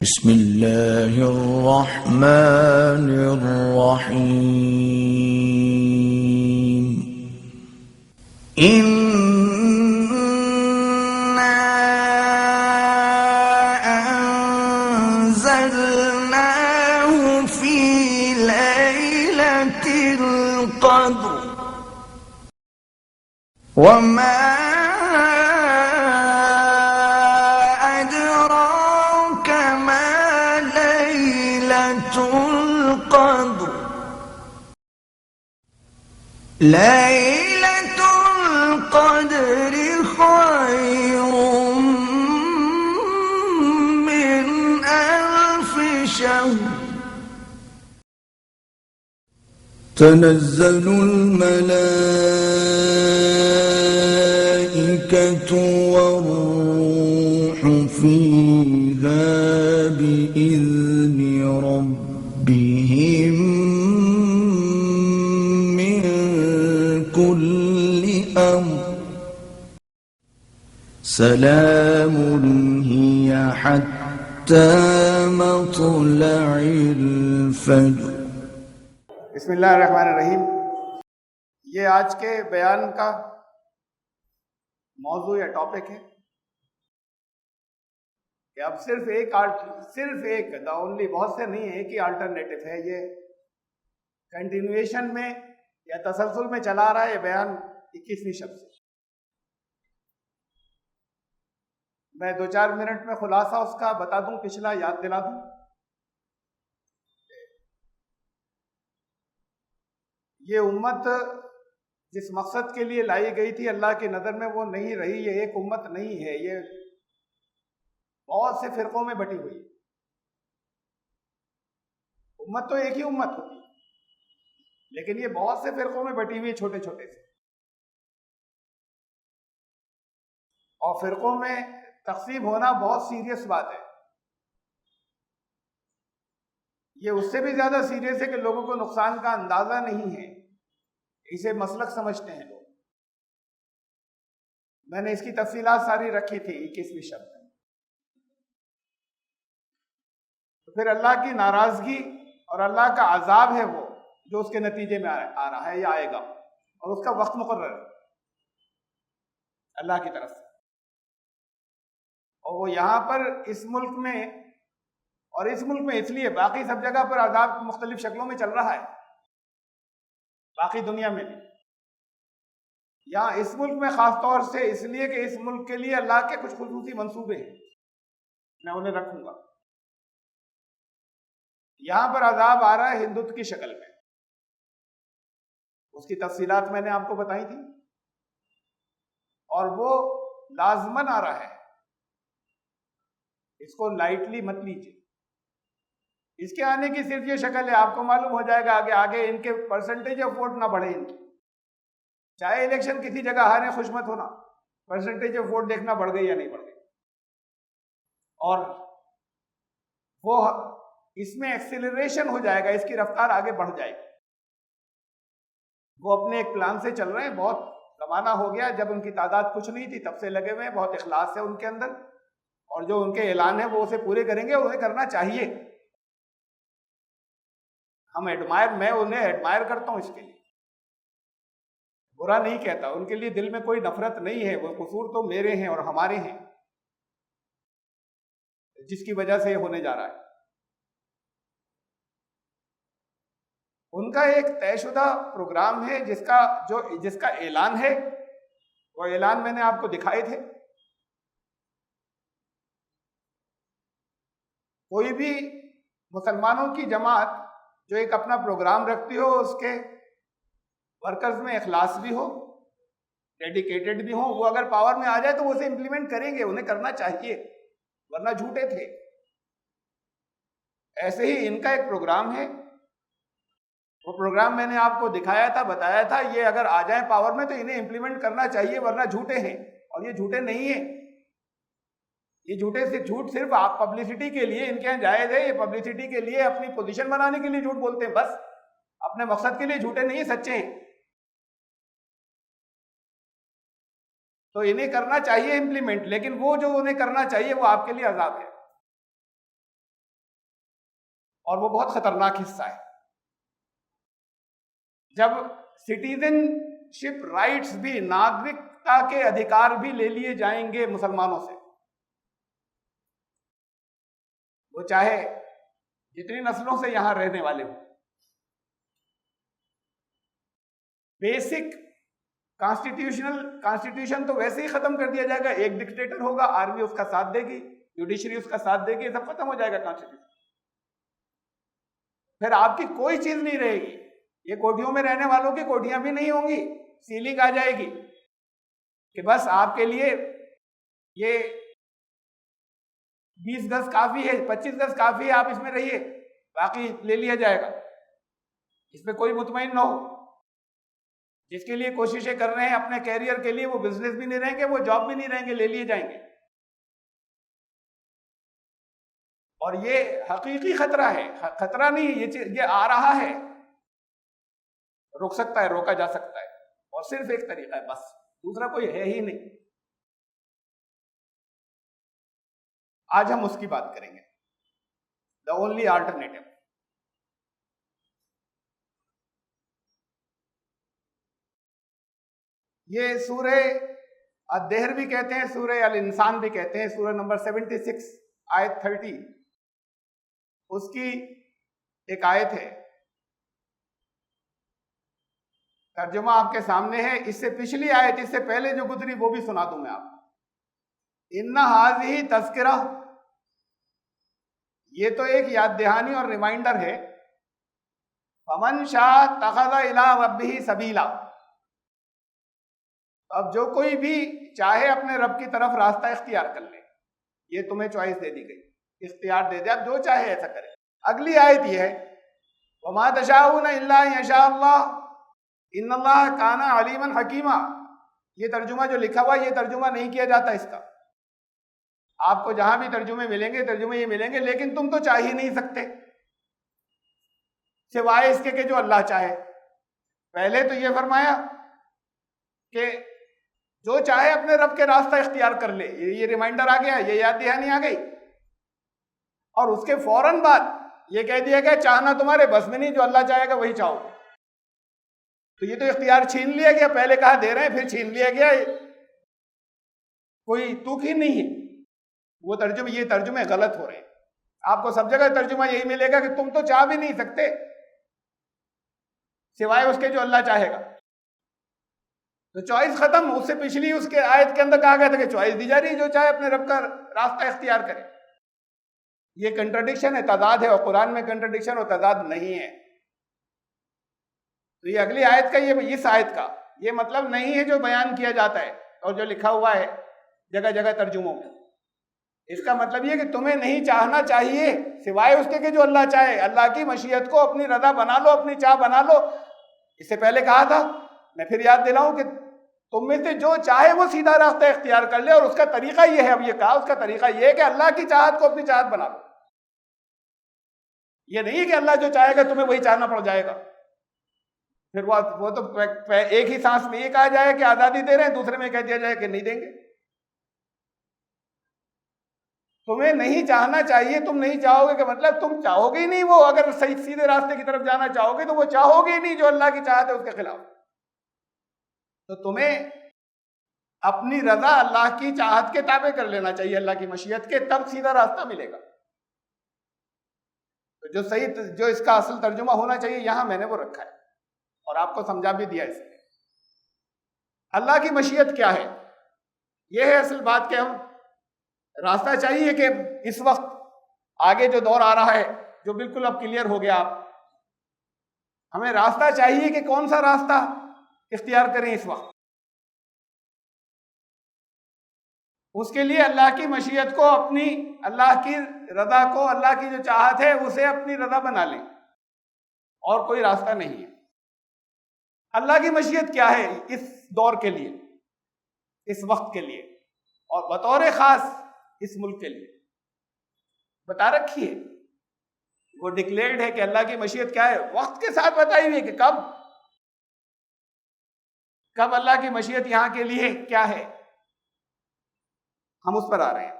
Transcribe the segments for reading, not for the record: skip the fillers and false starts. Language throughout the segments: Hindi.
बिस्मिल्लाहिर्रहमानिर्रहीम। इन्ना अंज़लनाहु फी लैलतिल क़द्र वमा अदराक मा लैलतुल क़द्र। लैलतुल क़द्रि खैरुम मिन अल्फि शहर। तनज़्ज़लुल मलाइकतु वर्रूहु फ़ीहा बिइज़्नि रब्बिहिम मिन कुल्लि अम्र। सलामुन हिय हत्ता मत्लइल फ़ज्र। बिस्मिल्लाहिर्रहमानिर्रहीम। ये आज के बयान का मौजू या टॉपिक है कि अब सिर्फ एक द ओनली, बहुत से नहीं है, एक ही अल्टरनेटिव है। ये कंटिन्यूएशन में या तसलसल में चला रहा है ये बयान 21वीं शब से। मैं 2-4 मिनट में खुलासा उसका बता दूं, पिछला याद दिला दूं। ये उम्मत जिस मकसद के लिए लाई गई थी अल्लाह की नज़र में वो नहीं रही। ये एक उम्मत नहीं है, ये बहुत से फिरकों में बटी हुई। उम्मत तो एक ही उम्मत होती, लेकिन ये बहुत से फिरकों में बटी हुई, छोटे छोटे से। और फिरकों में तकसीम होना बहुत सीरियस बात है। ये उससे भी ज्यादा सीरियस है कि लोगों को नुकसान का अंदाजा नहीं है, इसे मसलक समझते हैं लोग। मैंने इसकी तफसीलात सारी रखी थी 21वीं शब में। तो फिर अल्लाह की नाराजगी और अल्लाह का अजाब है वो जो उसके नतीजे में आ रहा है या आएगा, और उसका वक्त मुकर्रर है अल्लाह की तरफ से। और वो यहाँ पर इस मुल्क में, और इस मुल्क में इसलिए, बाकी सब जगह पर अजाब मुख्तलिफ शक्लों में चल रहा है, बाकी दुनिया में भी। यहाँ इस मुल्क में खास तौर से इसलिए कि इस मुल्क के लिए अल्लाह के कुछ खुसूसी मंसूबे हैं, मैं उन्हें रखूंगा। यहाँ पर अजाब आ रहा है हिंदुत्व की शक्ल में, उसकी तफसीलात मैंने आपको बताई थी, और वो लाजमन आ रहा है, इसको लाइटली मत लीजिए। इसके आने की सिर्फ ये शक्ल है, आपको मालूम हो जाएगा आगे आगे इनके परसेंटेज ऑफ वोट ना बढ़े इनकी। चाहे इलेक्शन किसी जगह हारे, खुश मत होना, परसेंटेज ऑफ वोट देखना बढ़ गई या नहीं बढ़ गई। और वो इसमें एक्सेलरेशन हो जाएगा, इसकी रफ्तार आगे बढ़ जाएगी। वो अपने एक प्लान से चल रहे हैं। बहुत जमाना हो गया जब उनकी तादाद कुछ नहीं थी, तब से लगे हुए हैं, बहुत इखलास है उनके अंदर, और जो उनके ऐलान है वो उसे पूरे करेंगे, उन्हें करना चाहिए। मैं उन्हें एडमायर करता हूं, इसके लिए बुरा नहीं कहता, उनके लिए दिल में कोई नफरत नहीं है। वो कसूर तो मेरे हैं और हमारे हैं, जिसकी वजह से ये होने जा रहा है। उनका एक तयशुदा प्रोग्राम है जिसका ऐलान है। वो ऐलान मैंने आपको दिखाए थे। कोई भी मुसलमानों की जमात जो एक अपना प्रोग्राम रखती हो, उसके वर्कर्स में इखलास भी हो, डेडिकेटेड भी हो, वो अगर पावर में आ जाए तो वो उसे इंप्लीमेंट करेंगे, उन्हें करना चाहिए, वरना झूठे थे। ऐसे ही इनका एक प्रोग्राम है। वो प्रोग्राम मैंने आपको दिखाया था, बताया था, ये अगर आ जाए पावर में तो इन्हें इंप्लीमेंट करना चाहिए, वरना झूठे हैं। और ये झूठे नहीं है, ये झूठ सिर्फ आप पब्लिसिटी के लिए इनके यहाँ जायज है। ये पब्लिसिटी के लिए, अपनी पोजीशन बनाने के लिए झूठ बोलते हैं बस, अपने मकसद के लिए झूठे नहीं है, सच्चे हैं। तो इन्हें करना चाहिए इंप्लीमेंट, लेकिन वो जो उन्हें करना चाहिए वो आपके लिए अजाब है। और वो बहुत खतरनाक हिस्सा है। जब सिटीजनशिप राइट्स भी, नागरिकता के अधिकार भी ले लिए जाएंगे मुसलमानों से, वो चाहे जितनी नस्लों से यहां रहने वाले हो, बेसिक कॉन्स्टिट्यूशन तो वैसे ही खत्म कर दिया जाएगा। एक डिक्टेटर होगा, आर्मी उसका साथ देगी, जुडिशरी उसका साथ देगी, सब खत्म हो जाएगा कॉन्स्टिट्यूशन। फिर आपकी कोई चीज नहीं रहेगी। ये कोठियों में रहने वालों की कोठियां भी नहीं होंगी, सीलिंग आ जाएगी कि बस आपके लिए ये 20 गज काफी है, 25 गज काफी है, आप इसमें रहिए, बाकी ले लिया जाएगा। इसमें कोई मुतमईन ना हो। जिसके लिए कोशिशें कर रहे हैं अपने कैरियर के लिए, वो बिजनेस भी नहीं रहेंगे, वो जॉब भी नहीं रहेंगे, ले लिए जाएंगे। और ये हकीकी खतरा है, खतरा नहीं, ये आ रहा है। रुक सकता है, रोका जा सकता है, और सिर्फ एक तरीका है, बस, दूसरा कोई है ही नहीं। आज हम उसकी बात करेंगे, द ओनली अल्टरनेटिव। ये सूरह अद्दहर भी कहते हैं, सूरह अल इंसान भी कहते हैं, सूरह नंबर 76 आयत 30, उसकी एक आयत है, तर्जुमा आपके सामने है। इससे पिछली आयत, इससे पहले जो गुजरी, वो भी सुना दूं मैं आपको। इन्ना हाज़िही तज़किरा, ये तो एक याद दहानी और रिमाइंडर है। फमन शाह तख़ज़ इला रब्बिही सबीला, अब जो कोई भी चाहे अपने रब की तरफ रास्ता इख्तियार कर ले। ये तुम्हें चॉइस दे दी गई, इख्तियार दे दिया, जो चाहे ऐसा करे। अगली आयत ये है, वमा तशाऊना इल्ला यशा अल्लाह इन्नल्लाह काना अलीमन हकीमा। ये तर्जुमा जो लिखा हुआ, ये तर्जुमा नहीं किया जाता इसका। आपको जहां भी तर्जुमे मिलेंगे, तर्जुमे ये मिलेंगे, लेकिन तुम तो चाह ही नहीं सकते सिवाय इसके कि जो अल्लाह चाहे। पहले तो ये फरमाया कि जो चाहे अपने रब के रास्ता इख्तियार कर ले, ये रिमाइंडर आ गया, ये याद दहानी आ गई। और उसके फौरन बाद ये कह दिया गया, चाहना तुम्हारे बस में नहीं, जो अल्लाह चाहेगा वही चाहो। तो ये तो इख्तियार छीन लिया गया, पहले कहा दे रहे हैं, फिर छीन लिया गया, कोई तुक ही नहीं है। वो तर्जुमे, ये तर्जुमे गलत हो रहे हैं। आपको सब जगह तर्जुमा यही मिलेगा कि तुम तो चाह भी नहीं सकते सिवाय उसके जो अल्लाह चाहेगा। तो चॉइस खत्म। उससे पिछली उसके आयत के अंदर कहा गया था कि चॉइस दी जा रही है, जो चाहे अपने रब का रास्ता इख्तियार करे। ये कंट्राडिक्शन है, तजाद है, और कुरान में कंट्राडिक्शन और तजाद नहीं है। तो ये अगली आयत का, ये इस आयत का ये मतलब नहीं है जो बयान किया जाता है और जो लिखा हुआ है जगह जगह तर्जुमों में। इसका मतलब ये कि तुम्हें नहीं चाहना चाहिए सिवाय उसके कि जो अल्लाह चाहे। अल्लाह की मशीयत को अपनी रजा बना लो, अपनी चाह बना लो। इससे पहले कहा था, मैं फिर याद दिलाऊं कि तुम में से जो चाहे वो सीधा रास्ता इख्तियार कर ले, और उसका तरीका ये है, अब ये कहा उसका तरीका ये है कि अल्लाह की चाहत को अपनी चाहत बना लो। ये नहीं है कि अल्लाह जो चाहेगा तुम्हें वही चाहना पड़ जाएगा। फिर वो तो एक ही सांस में ये कहा जाए कि आजादी दे रहे हैं, दूसरे में कह दिया जाए कि नहीं देंगे। तुम्हें नहीं चाहना चाहिए, तुम नहीं चाहोगे कि मतलब तुम चाहोगे ही नहीं वो। अगर सही सीधे रास्ते की तरफ जाना चाहोगे तो वो चाहोगे ही नहीं जो अल्लाह की चाहत है उसके खिलाफ। तो तुम्हें अपनी रजा अल्लाह की चाहत के ताबे कर लेना चाहिए, अल्लाह की मशीयत के, तब सीधा रास्ता मिलेगा। तो जो सही, जो इसका असल तर्जुमा होना चाहिए, यहां मैंने वो रखा है और आपको समझा भी दिया। इसमें अल्लाह की मशीयत क्या है, यह है असल बात। कि हम रास्ता चाहिए कि इस वक्त आगे जो दौर आ रहा है, जो बिल्कुल अब क्लियर हो गया, हमें रास्ता चाहिए कि कौन सा रास्ता इख्तियार करें इस वक्त। उसके लिए अल्लाह की मशीयत को, अपनी अल्लाह की रजा को, अल्लाह की जो चाहत है उसे अपनी रजा बना लें, और कोई रास्ता नहीं है। अल्लाह की मशीयत क्या है इस दौर के लिए, इस वक्त के लिए, और बतौर खास इस मुल्क के लिए बता रखी है। वो डिक्लेयर्ड है कि अल्लाह की मशीयत क्या है, वक्त के साथ बताई हुई है कि कब अल्लाह की मशीयत यहां के लिए क्या है। हम उस पर आ रहे हैं।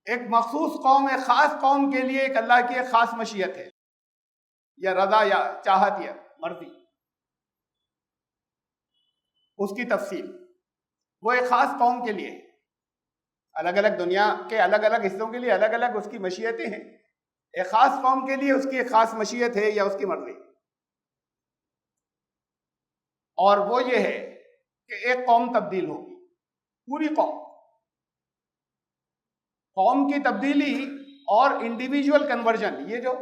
एक मखसूस कौम, एक ख़ास कौम के लिए एक अल्लाह की एक ख़ास मशीयत है, या रज़ा या चाहत या मर्जी, उसकी तफसील वो एक ख़ास कौम के लिए है। अलग अलग दुनिया के अलग अलग हिस्सों के लिए अलग अलग उसकी मशीयतें हैं। एक ख़ास कौम के लिए उसकी एक ख़ास मशीयत है या उसकी मर्जी, और वो ये है कि एक कौम तब्दील होगी, पूरी कौम। कौम की तब्दीली और इंडिविजुअल कन्वर्जन, ये जो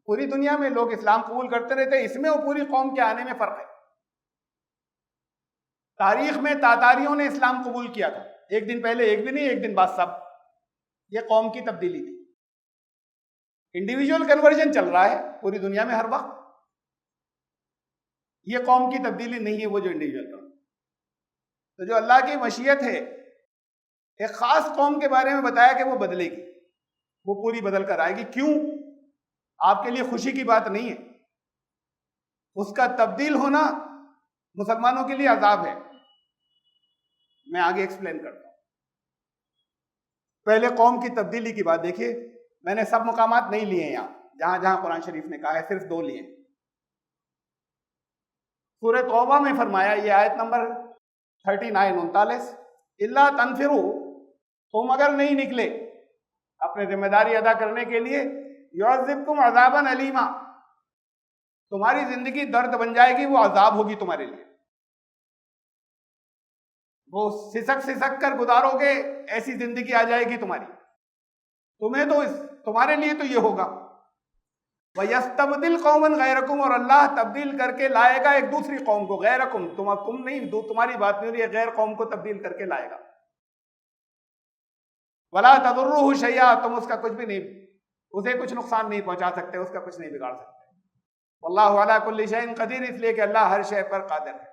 पूरी दुनिया में लोग इस्लाम कबूल करते रहते हैं, इसमें और पूरी कौम के आने में फ़र्क है। तारीख में तातारियों ने इस्लाम कबूल किया था, एक दिन पहले एक दिन नहीं, एक दिन बाद सब। ये कौम की तब्दीली थी। इंडिविजुअल कन्वर्जन चल रहा है पूरी दुनिया में हर वक्त, ये कौम की तब्दीली नहीं है, वो जो इंडिविजुअल कौम। तो जो अल्लाह की मशीयत है, एक खास कौम के बारे में बताया कि वो बदलेगी, वो पूरी बदल कर आएगी। क्यों? आपके लिए खुशी की बात नहीं है, उसका तब्दील होना मुसलमानों के लिए अजाब है। मैं आगे एक्सप्लेन करता हूं। पहले कौम की तब्दीली की बात देखिए। मैंने सब मुकामात नहीं लिए यहां, जहां जहां कुरान शरीफ ने कहा है, सिर्फ 2 लिए। सूरह तौबा में फरमाया, ये आयत नंबर 39 इल्ला तनफिरू, तुम अगर नहीं निकले अपने जिम्मेदारी अदा करने के लिए, युअज़्ज़िबकुम अज़ाबन अलीमा, तुम्हारी जिंदगी दर्द बन जाएगी, वो अजाब होगी तुम्हारे लिए, वो सिसक सिसक कर गुजारोगे, ऐसी जिंदगी आ जाएगी तुम्हारी। तुम्हें तो तुम्हारे लिए तो ये होगा। वयस्तबदिल कौमन गैरकुम, और अल्लाह तब्दील करके लाएगा एक दूसरी कौम को। गैरकुम, तुम नहीं, तुम्हारी बात नहीं हो रही है, गैर कौम को तब्दील करके लाएगा। वला तदुर्रुहु शैया, तुम उसका कुछ भी नहीं, उसे कुछ नुकसान नहीं पहुंचा सकते, उसका कुछ नहीं बिगाड़ सकते। वल्लाहु अला कुल्लि शैइन कदीर, इसलिए कि अल्लाह हर शय पर कादिर है।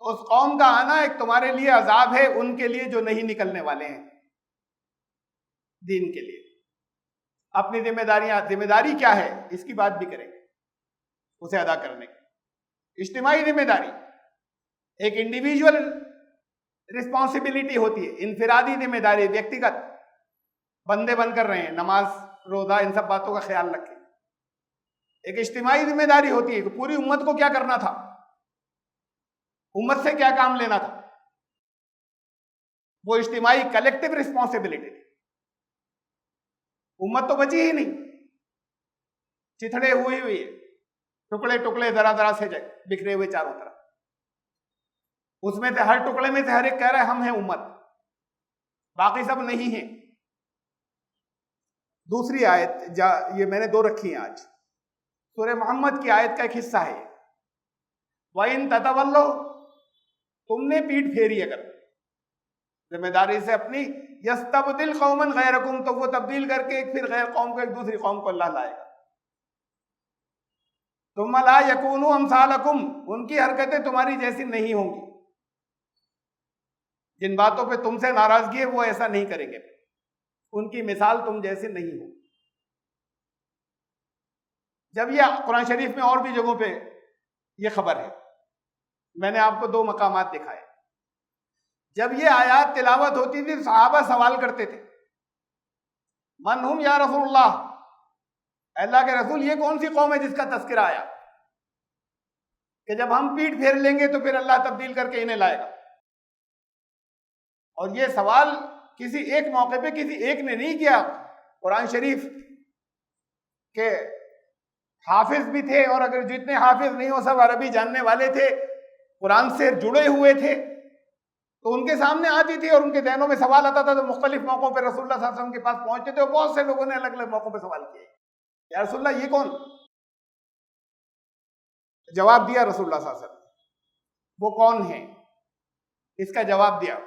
तो उस कौम का आना एक तुम्हारे लिए अजाब है, उनके लिए जो नहीं निकलने वाले हैं दीन के लिए। अपनी जिम्मेदारी क्या है इसकी बात भी करेंगे, उसे अदा करने की। इज्तिमाई जिम्मेदारी एक इंडिविजुअल रिस्पॉन्सिबिलिटी होती है, इनफिरादी जिम्मेदारी, व्यक्तिगत बंदे बनकर रहे हैं, नमाज रोजा इन सब बातों का ख्याल रखें। एक इज्तिमाई जिम्मेदारी होती है कि पूरी उम्मत को क्या करना था, उम्मत से क्या काम लेना था, वो इज्तिमाई कलेक्टिव रिस्पॉन्सिबिलिटी। उम्मत तो बची ही नहीं, चिथड़े हुई हुई है, टुकड़े टुकड़े जरा जरा से बिखरे हुए चारों तरफ। उसमें से हर टुकड़े में से हर एक कह रहा है हम हैं उम्मत, बाकी सब नहीं है। दूसरी आयत, ये मैंने 2 रखी है आज, सूरह मोहम्मद की आयत का एक हिस्सा है। वइन ततवल्लो, तुमने पीठ फेरी अगर जिम्मेदारी से अपनी, यस्तबदिल कौमन गैरकुम, तो वो तब्दील करके एक फिर गैर कौम को, एक दूसरी कौम को अल्लाह लाएगा। तुम ला यकूनु अमसालकुम, उनकी हरकतें तुम्हारी जैसी नहीं होंगी, जिन बातों पे तुमसे नाराजगी है वो ऐसा नहीं करेंगे, उनकी मिसाल तुम जैसे नहीं हो। जब ये कुरान शरीफ में और भी जगहों पे ये खबर है, मैंने आपको 2 मकामात दिखाए। जब ये आयात तिलावत होती थी, सहाबा सवाल करते थे, मन हुम या रसूलुल्लाह, अल्लाह के रसूल ये कौन सी कौम है जिसका तस्करा आया कि जब हम पीठ फेर लेंगे तो फिर अल्लाह तब्दील करके इन्हें लाएगा। और ये सवाल किसी एक मौके पे किसी एक ने नहीं किया, कुरान शरीफ के हाफिज भी थे, और अगर जितने हाफिज नहीं हो सब अरबी जानने वाले थे, कुरान से जुड़े हुए थे, तो उनके सामने आती थी और उनके ज़हनों में सवाल आता था, तो मुख्तलिफ मौकों पर रसूलुल्लाह सल्लल्लाहु अलैहि वसल्लम के पास पहुंचते थे, और बहुत से लोगों ने अलग अलग मौकों पर सवाल किए, या रसूलुल्लाह ये कौन? जवाब दिया रसूलुल्लाह सल्लल्लाहु अलैहि वसल्लम, वो कौन है इसका जवाब दिया।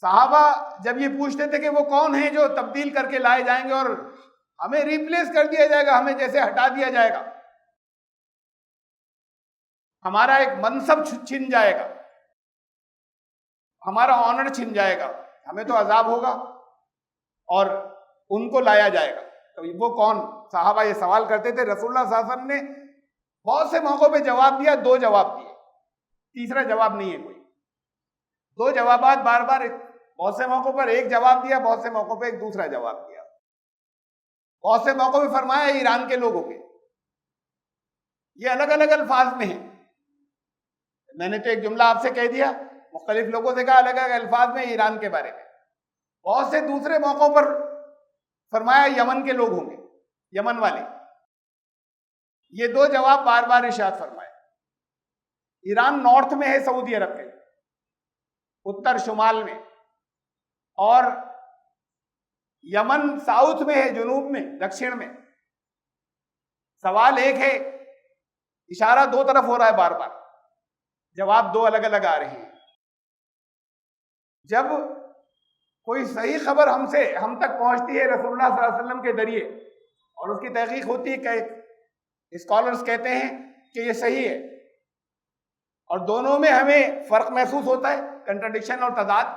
साहबा जब ये पूछते थे कि वो कौन है जो तब्दील करके लाए जाएंगे और हमें रिप्लेस कर दिया जाएगा, हमें जैसे हटा दिया जाएगा, हमारा एक मनसब छिन जाएगा, हमारा ऑनर छिन जाएगा, हमें तो अजाब होगा और उनको लाया जाएगा, तो वो कौन? साहबा ये सवाल करते थे। रसूलुल्लाह सल्लल्लाहु अलैहि वसल्लम ने बहुत से मौकों पे जवाब दिया, 2 जवाब दिए, तीसरा जवाब नहीं है कोई। 2 जवाबात बार बार बहुत से मौकों पर एक जवाब दिया, बहुत से मौकों पर एक दूसरा जवाब दिया। बहुत से मौकों पर फरमाया ईरान के लोगों के, ये अलग अलग अल्फाज में है। मैंने तो एक जुमला आपसे कह दिया, मुख्तलिफ लोगों से कहा अलग अलग अल्फाज में ईरान के बारे में। बहुत से दूसरे मौकों पर फरमाया यमन के लोग होंगे, यमन वाले। ये दो जवाब बार बार इरशाद फरमाए। ईरान नॉर्थ में है सऊदी अरब के, उत्तर शुमाल में, और यमन साउथ में है, जुनूब में, दक्षिण में। सवाल एक है, इशारा दो तरफ हो रहा है बार बार, जवाब दो अलग अलग आ रहे हैं। जब कोई सही खबर हम तक पहुंचती है रसूलुल्लाह सल्लल्लाहु अलैहि वसल्लम के जरिए और उसकी तहकीक होती है, स्कॉलर्स कहते हैं कि ये सही है, और दोनों में हमें फर्क महसूस होता है, कंट्राडिक्शन और तजाद,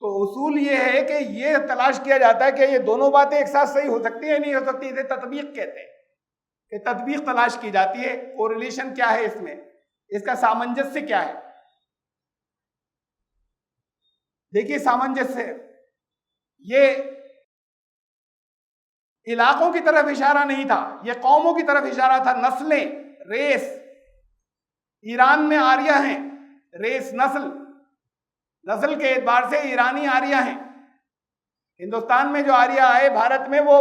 तो उसूल ये है कि ये तलाश किया जाता है कि ये दोनों बातें एक साथ सही हो सकती है नहीं हो सकती। इसे तत्बीक कहते हैं कि तत्बीक तलाश की जाती है, कोरिलेशन क्या है इसमें, इसका सामंजस्य क्या है। देखिए सामंजस्य, ये इलाकों की तरफ इशारा नहीं था, ये कौमों की तरफ इशारा था, नस्लें, रेस। ईरान में आर्य हैं, रेस नस्ल के एतबार से ईरानी आर्य हैं। हिंदुस्तान में जो आर्य आए भारत में, वो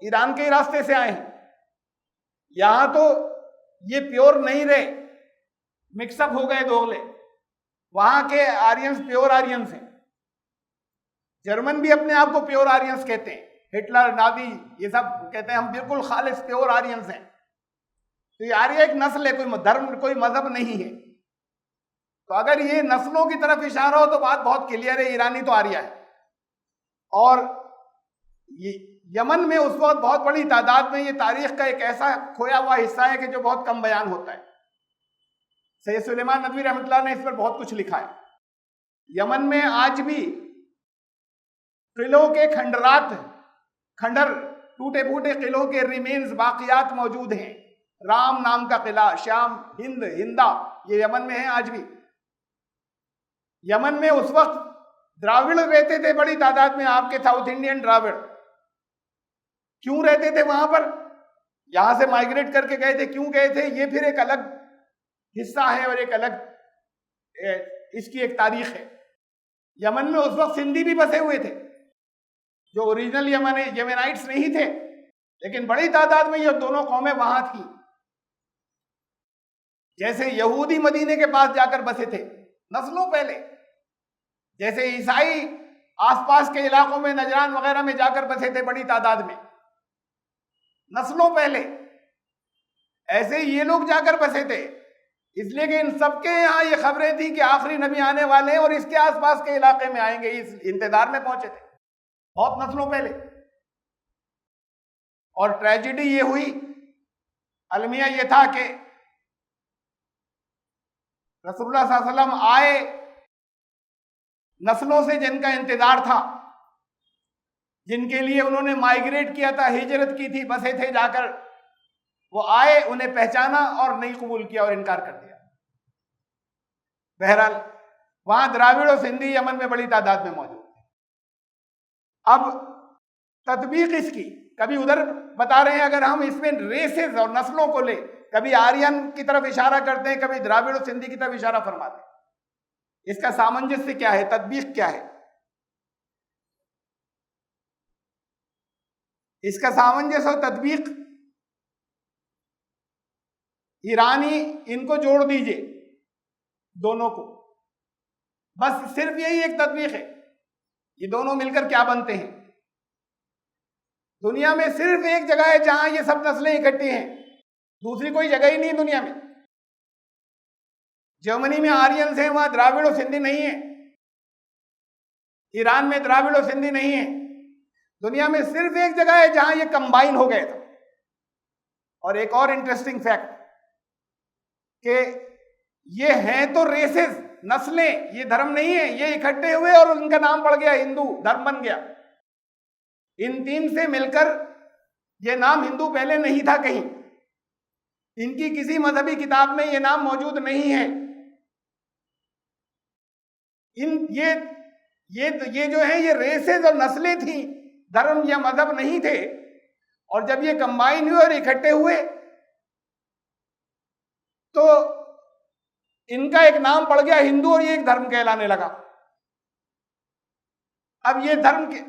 ईरान के रास्ते से आए हैं। यहां तो ये प्योर नहीं रहे, मिक्सअप हो गए दोगले। वहां के आर्यंस प्योर आर्यंस हैं। जर्मन भी अपने आप को प्योर आर्यंस कहते हैं, हिटलर, नाजी, ये सब कहते हैं हम बिल्कुल खालिस प्योर आर्यंस हैं। तो ये आर्य एक नस्ल है, कोई धर्म, कोई मजहब नहीं है। तो अगर ये नस्लों की तरफ इशारा हो तो बात बहुत क्लियर है, ईरानी तो आर्य है। और ये यमन में उस वक्त बहुत बड़ी तादाद में, ये तारीख का एक ऐसा खोया हुआ हिस्सा है कि जो बहुत कम बयान होता है। सैयद सुलेमान नदवी रहमतुल्लाह ने इस पर बहुत कुछ लिखा है। यमन में आज भी किलों के खंडर, टूटे फूटे किलों के रिमेन्स, बाकियात मौजूद हैं। राम नाम का किला, श्याम, हिंदा, ये यमन में है आज भी। यमन में उस वक्त द्राविड़ रहते थे बड़ी तादाद में, आपके साउथ इंडियन द्राविड़। क्यों रहते थे वहां पर? यहां से माइग्रेट करके गए थे। क्यों गए थे, ये फिर एक अलग हिस्सा है और एक अलग इसकी एक तारीख है। यमन में उस वक्त सिंधी भी बसे हुए थे, जो ओरिजिनल यमनाइट्स नहीं थे, लेकिन बड़ी तादाद में ये दोनों कौमें वहां थी। जैसे यहूदी मदीने के पास जाकर बसे थे नस्लों पहले, जैसे ईसाई आसपास के इलाकों में, नजरान वगैरह में जाकर बसे थे बड़ी तादाद में नस्लों पहले, ऐसे ये लोग जाकर बसे थे। इसलिए कि इन सबके यहाँ ये खबरें थी कि आखिरी नबी आने वाले हैं और इसके आसपास के इलाके में आएंगे, इस इंतजार में पहुंचे थे बहुत नस्लों पहले। और ट्रेजेडी ये हुई, अलमिया ये था कि रसूलुल्लाह सल्लल्लाहु अलैहि वसल्लम आए, नस्लों से जिनका इंतजार था, जिनके लिए उन्होंने माइग्रेट किया था, हिजरत की थी, बसे थे जाकर, वो आए, उन्हें पहचाना और नहीं कबूल किया और इनकार कर दिया। बहरहाल वहां द्राविड़ और सिंधी यमन में बड़ी तादाद में मौजूद थे। अब तत्बीक इसकी, कभी उधर बता रहे हैं, अगर हम इसमें रेसेस और नस्लों को ले, कभी आर्यन की तरफ इशारा करते हैं, कभी द्राविड़ और सिंधी की तरफ इशारा फरमाते हैं। इसका सामंजस्य क्या है, तत्बीक क्या है? इसका सामंजस्य और तत्बीक, ईरानी इनको जोड़ दीजिए दोनों को, बस सिर्फ यही एक तत्बीक है। ये दोनों मिलकर क्या बनते हैं? दुनिया में सिर्फ एक जगह है जहां ये सब नस्लें इकट्ठी हैं, दूसरी कोई जगह ही नहीं दुनिया में। जर्मनी में आर्यंस हैं, वहां द्राविड़ और सिंधी नहीं है। ईरान में द्राविड़ और सिंधी नहीं है। दुनिया में सिर्फ एक जगह है जहां ये कंबाइन हो गए थे। और एक और इंटरेस्टिंग फैक्ट कि ये हैं तो रेसेस, नस्लें, ये धर्म नहीं है, ये इकट्ठे हुए और उनका नाम पड़ गया हिंदू, धर्म बन गया। इन तीन से मिलकर ये नाम हिंदू पहले नहीं था कहीं, इनकी किसी मजहबी किताब में ये नाम मौजूद नहीं है। ये ये जो है ये रेसेस और नस्लें थी, धर्म या मजहब नहीं थे। और जब ये कंबाइन हुए और इकट्ठे हुए तो इनका एक नाम पड़ गया हिंदू और ये एक धर्म कहलाने लगा। अब ये धर्म के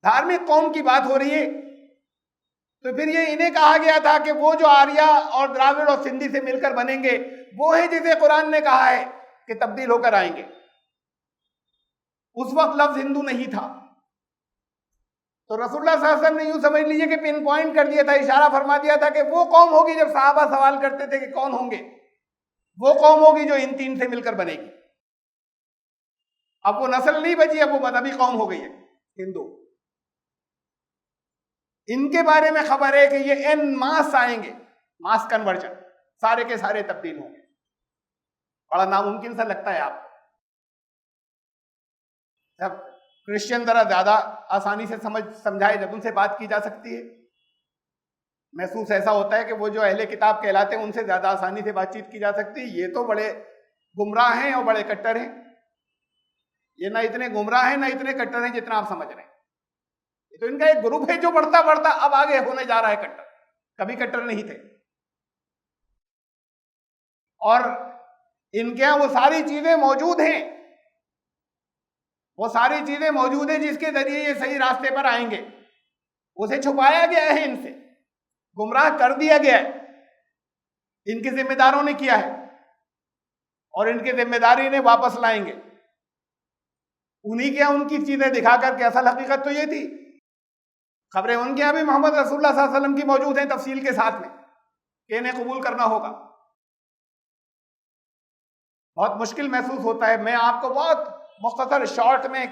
धार्मिक कौम की बात हो रही है, तो फिर ये इन्हें कहा गया था कि वो जो आर्या और द्राविड़ और सिंधी से मिलकर बनेंगे वो है जिसे कुरान ने कहा है कि तब्दील होकर आएंगे। उस वक्त लफ्ज हिंदू नहीं था, तो रसूलुल्लाह सल्लल्लाहु अलैहि वसल्लम ने यूं समझ लीजिए कि पिन पॉइंट कर दिया था, इशारा फरमा दिया था कि वो कौम होगी, जब साहबा सवाल करते थे कि कौन होंगे, वो कौम होगी जो इन तीन से मिलकर बनेगी। अब वो नस्ल नहीं बची, अब वो मजहबी कौम हो गई है हिंदू। इनके बारे में खबर है कि ये एन मास आएंगे, मास कन्वर्जन, सारे के सारे तब्दील होंगे। बड़ा नामुमकिन सा लगता है आप जब क्रिश्चियन जरा ज्यादा आसानी से समझाए, जब उनसे बात की जा सकती है, महसूस ऐसा होता है कि वो जो अहले किताब कहलाते हैं उनसे ज्यादा आसानी से बातचीत की जा सकती है। ये तो बड़े गुमराह हैं और बड़े कट्टर हैं। ये ना इतने गुमराह हैं ना इतने कट्टर हैं जितना आप समझ रहे हैं। ये तो इनका एक ग्रुप है जो बढ़ता बढ़ता अब आगे होने जा रहा है कट्टर, कभी कट्टर नहीं थे। और इनके यहां वो सारी चीजें मौजूद हैं, वो सारी चीजें मौजूद हैं जिसके जरिए ये सही रास्ते पर आएंगे। उसे छुपाया गया है, इनसे गुमराह कर दिया गया है, इनके जिम्मेदारों ने किया है और इनकी जिम्मेदारी ने वापस लाएंगे। उन्हीं के यहां उनकी चीजें दिखाकर के असल हकीकत तो ये थी। खबरें उनके यहां भी मोहम्मद रसूलुल्लाह सल्लल्लाहु अलैहि वसल्लम की मौजूद हैं तफसील के साथ में कि इन्हें कबूल करना होगा। बहुत मुश्किल महसूस होता है। मैं आपको बहुत मुख्तसर शॉर्ट में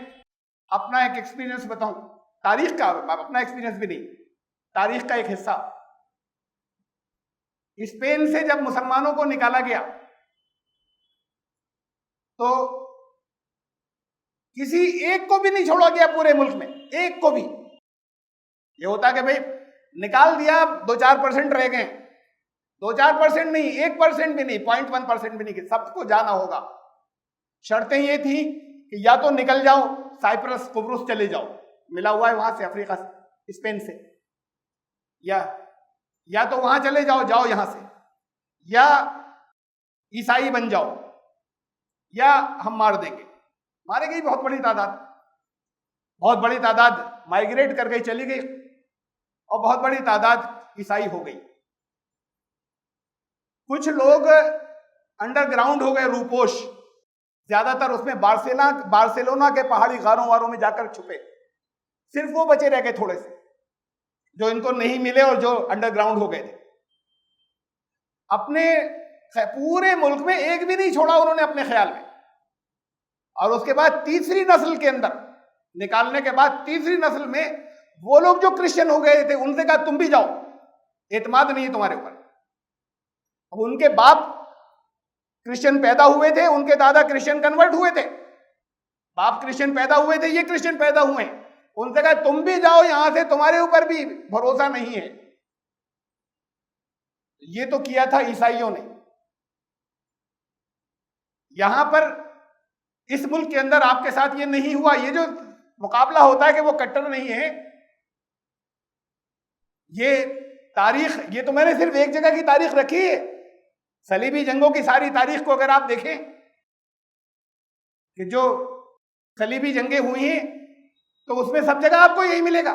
अपना एक एक्सपीरियंस बताऊं, तारीख का, अपना एक्सपीरियंस भी नहीं, तारीख का एक हिस्सा। स्पेन से जब मुसलमानों को निकाला गया तो किसी एक को भी नहीं छोड़ा गया पूरे मुल्क में, एक को भी। ये होता कि भाई निकाल दिया, 2-4% रह गए, 2-4% नहीं, 1% भी नहीं, 0.1% भी नहीं, कि सबको जाना होगा। शर्तें ये थी कि या तो निकल जाओ, साइप्रस कुब्रुस चले जाओ, मिला हुआ है वहां से, अफ्रीका से, स्पेन से, या तो वहां चले जाओ, जाओ यहां से, या ईसाई बन जाओ, या हम मार देंगे। मारे गई बहुत बड़ी तादाद माइग्रेट कर गई, चली गई, और बहुत बड़ी तादाद ईसाई हो गई। कुछ लोग अंडरग्राउंड हो गए, रूपोश, ज्यादातर उसमें बार्सिलोना के पहाड़ी गारों वारों में जाकर छुपे। सिर्फ वो बचे रह गए थोड़े से जो इनको नहीं मिले और जो अंडरग्राउंड हो गए थे। अपने पूरे मुल्क में एक भी नहीं छोड़ा उन्होंने अपने ख्याल में। और उसके बाद तीसरी नस्ल के अंदर निकालने के बाद तीसरी नस्ल में वो लोग जो क्रिश्चियन हो गए थे उनसे कहा तुम भी जाओ, एतमाद नहीं है तुम्हारे ऊपर। अब उनके बाप क्रिश्चियन पैदा हुए थे, उनके दादा क्रिश्चियन कन्वर्ट हुए थे, बाप क्रिश्चियन पैदा हुए थे, ये क्रिश्चियन पैदा हुए, उनसे कहा तुम भी जाओ यहां से, तुम्हारे ऊपर भी भरोसा नहीं है। ये तो किया था ईसाइयों ने। यहां पर इस मुल्क के अंदर आपके साथ ये नहीं हुआ। ये जो मुकाबला होता है कि वो कट्टर नहीं है, ये तारीख, ये तो मैंने सिर्फ एक जगह की तारीख रखी है। सलीबी जंगों की सारी तारीख को अगर आप देखें कि जो सलीबी जंगें हुई हैं तो उसमें सब जगह आपको यही मिलेगा।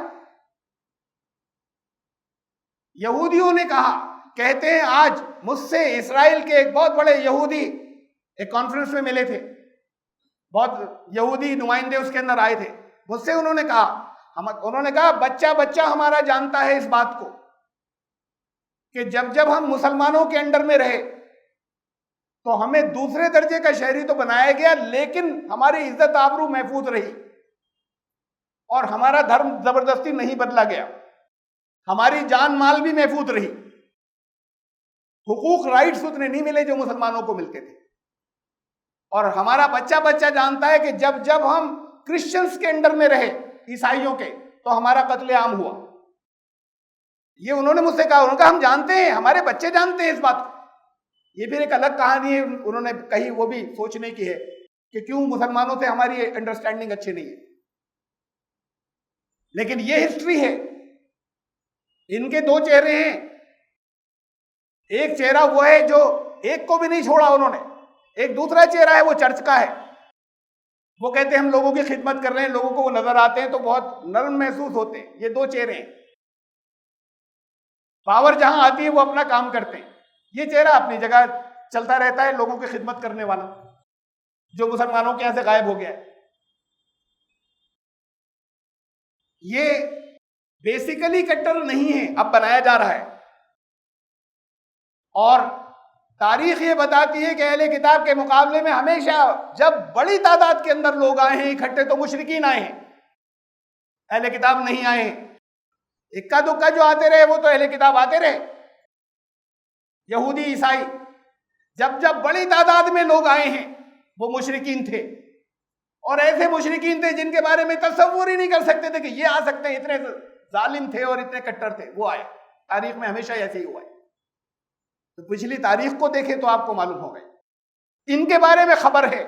यहूदियों ने कहा, कहते हैं आज मुझसे इस्राएल के एक बहुत बड़े यहूदी एक कॉन्फ्रेंस में मिले थे, बहुत यहूदी नुमाइंदे उसके अंदर आए थे। मुझसे उन्होंने कहा बच्चा बच्चा हमारा जानता है इस बात को कि जब जब हम मुसलमानों के अंडर में रहे तो हमें दूसरे दर्जे का शहरी तो बनाया गया, लेकिन हमारी इज्जत आबरू महफूज रही और हमारा धर्म जबरदस्ती नहीं बदला गया, हमारी जान माल भी महफूज रही। हुकूक, राइट्स उतने नहीं मिले जो मुसलमानों को मिलते थे। और हमारा बच्चा बच्चा जानता है कि जब जब हम क्रिश्चियंस के अंडर में रहे, ईसाइयों के, तो हमारा कत्लेआम हुआ। ये उन्होंने मुझसे कहा, उन्होंने कहा हम जानते हैं, हमारे बच्चे जानते हैं इस बात को। ये फिर एक अलग कहानी है, उन्होंने कही, वो भी सोचने की है। कि क्यों मुसलमानों से हमारी अंडरस्टैंडिंग अच्छी नहीं है, लेकिन ये हिस्ट्री है। इनके दो चेहरे हैं। एक चेहरा वो है जो एक को भी नहीं छोड़ा उन्होंने, एक दूसरा चेहरा है वो चर्च का है। वो कहते हैं हम लोगों की खिदमत कर रहे हैं, लोगों को वो नजर आते हैं तो बहुत नर्म महसूस होते हैं। ये दो चेहरे हैं। पावर जहां आती है वो अपना काम करते हैं। ये चेहरा अपनी जगह चलता रहता है, लोगों की खिदमत करने वाला, जो मुसलमानों के यहां से गायब हो गया है। ये बेसिकली कट्टर नहीं है, अब बनाया जा रहा है। और तारीख ये बताती है कि अहले किताब के मुकाबले में हमेशा जब बड़ी तादाद के अंदर लोग आए हैं इकट्ठे तो मुशरिकीन आए हैं, अहले किताब नहीं आए हैं। इक्का दुक्का जो आते रहे वो तो अहले किताब आते रहे, यहूदी ईसाई। जब जब बड़ी तादाद में लोग आए हैं वो मुशरिकीन थे, और ऐसे मुशरिकीन थे जिनके बारे में तसव्वुर ही नहीं कर सकते थे कि ये आ सकते हैं, इतने जालिम थे और इतने कट्टर थे, वो आए। तारीख में हमेशा ऐसे ही हुआ है। तो पिछली तारीख को देखें तो आपको मालूम होगा, इनके बारे में खबर है।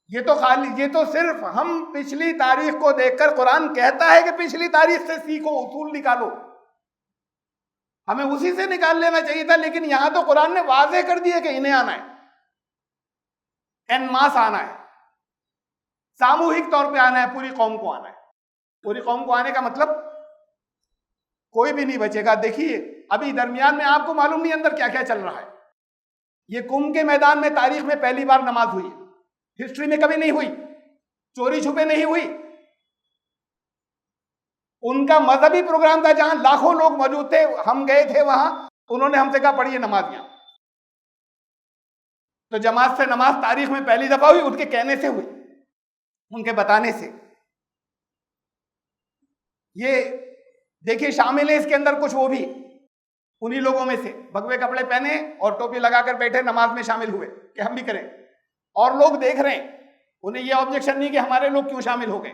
ये तो सिर्फ हम पिछली तारीख को देखकर, कुरान कहता है कि पिछली तारीख से सीखो, उसूल निकालो, हमें उसी से निकाल लेना चाहिए था। लेकिन यहां तो कुरान ने वाज़ेह कर दिया कि इन्हें आना है, एन मास आना है, सामूहिक तौर पे आना है, पूरी कौम को आना है। पूरी कौम को आने का मतलब कोई भी नहीं बचेगा। देखिए अभी दरमियान में आपको मालूम नहीं अंदर क्या क्या चल रहा है। ये कुंभ के मैदान में तारीख में पहली बार नमाज हुई है, हिस्ट्री में कभी नहीं हुई, चोरी छुपे नहीं हुई। उनका मजहबी प्रोग्राम था जहां लाखों लोग मौजूद थे, हम गए थे वहां, उन्होंने हमसे कहा पढ़िए नमाज यहां। तो जमात से नमाज तारीख में पहली दफा हुई, उनके कहने से हुई, उनके बताने से। ये देखिए शामिल है इसके अंदर कुछ वो भी उन्हीं लोगों में से, भगवे कपड़े पहने और टोपी लगाकर बैठे, नमाज में शामिल हुए कि हम भी करें, और लोग देख रहे हैं। उन्हें यह ऑब्जेक्शन नहीं कि हमारे लोग क्यों शामिल हो गए।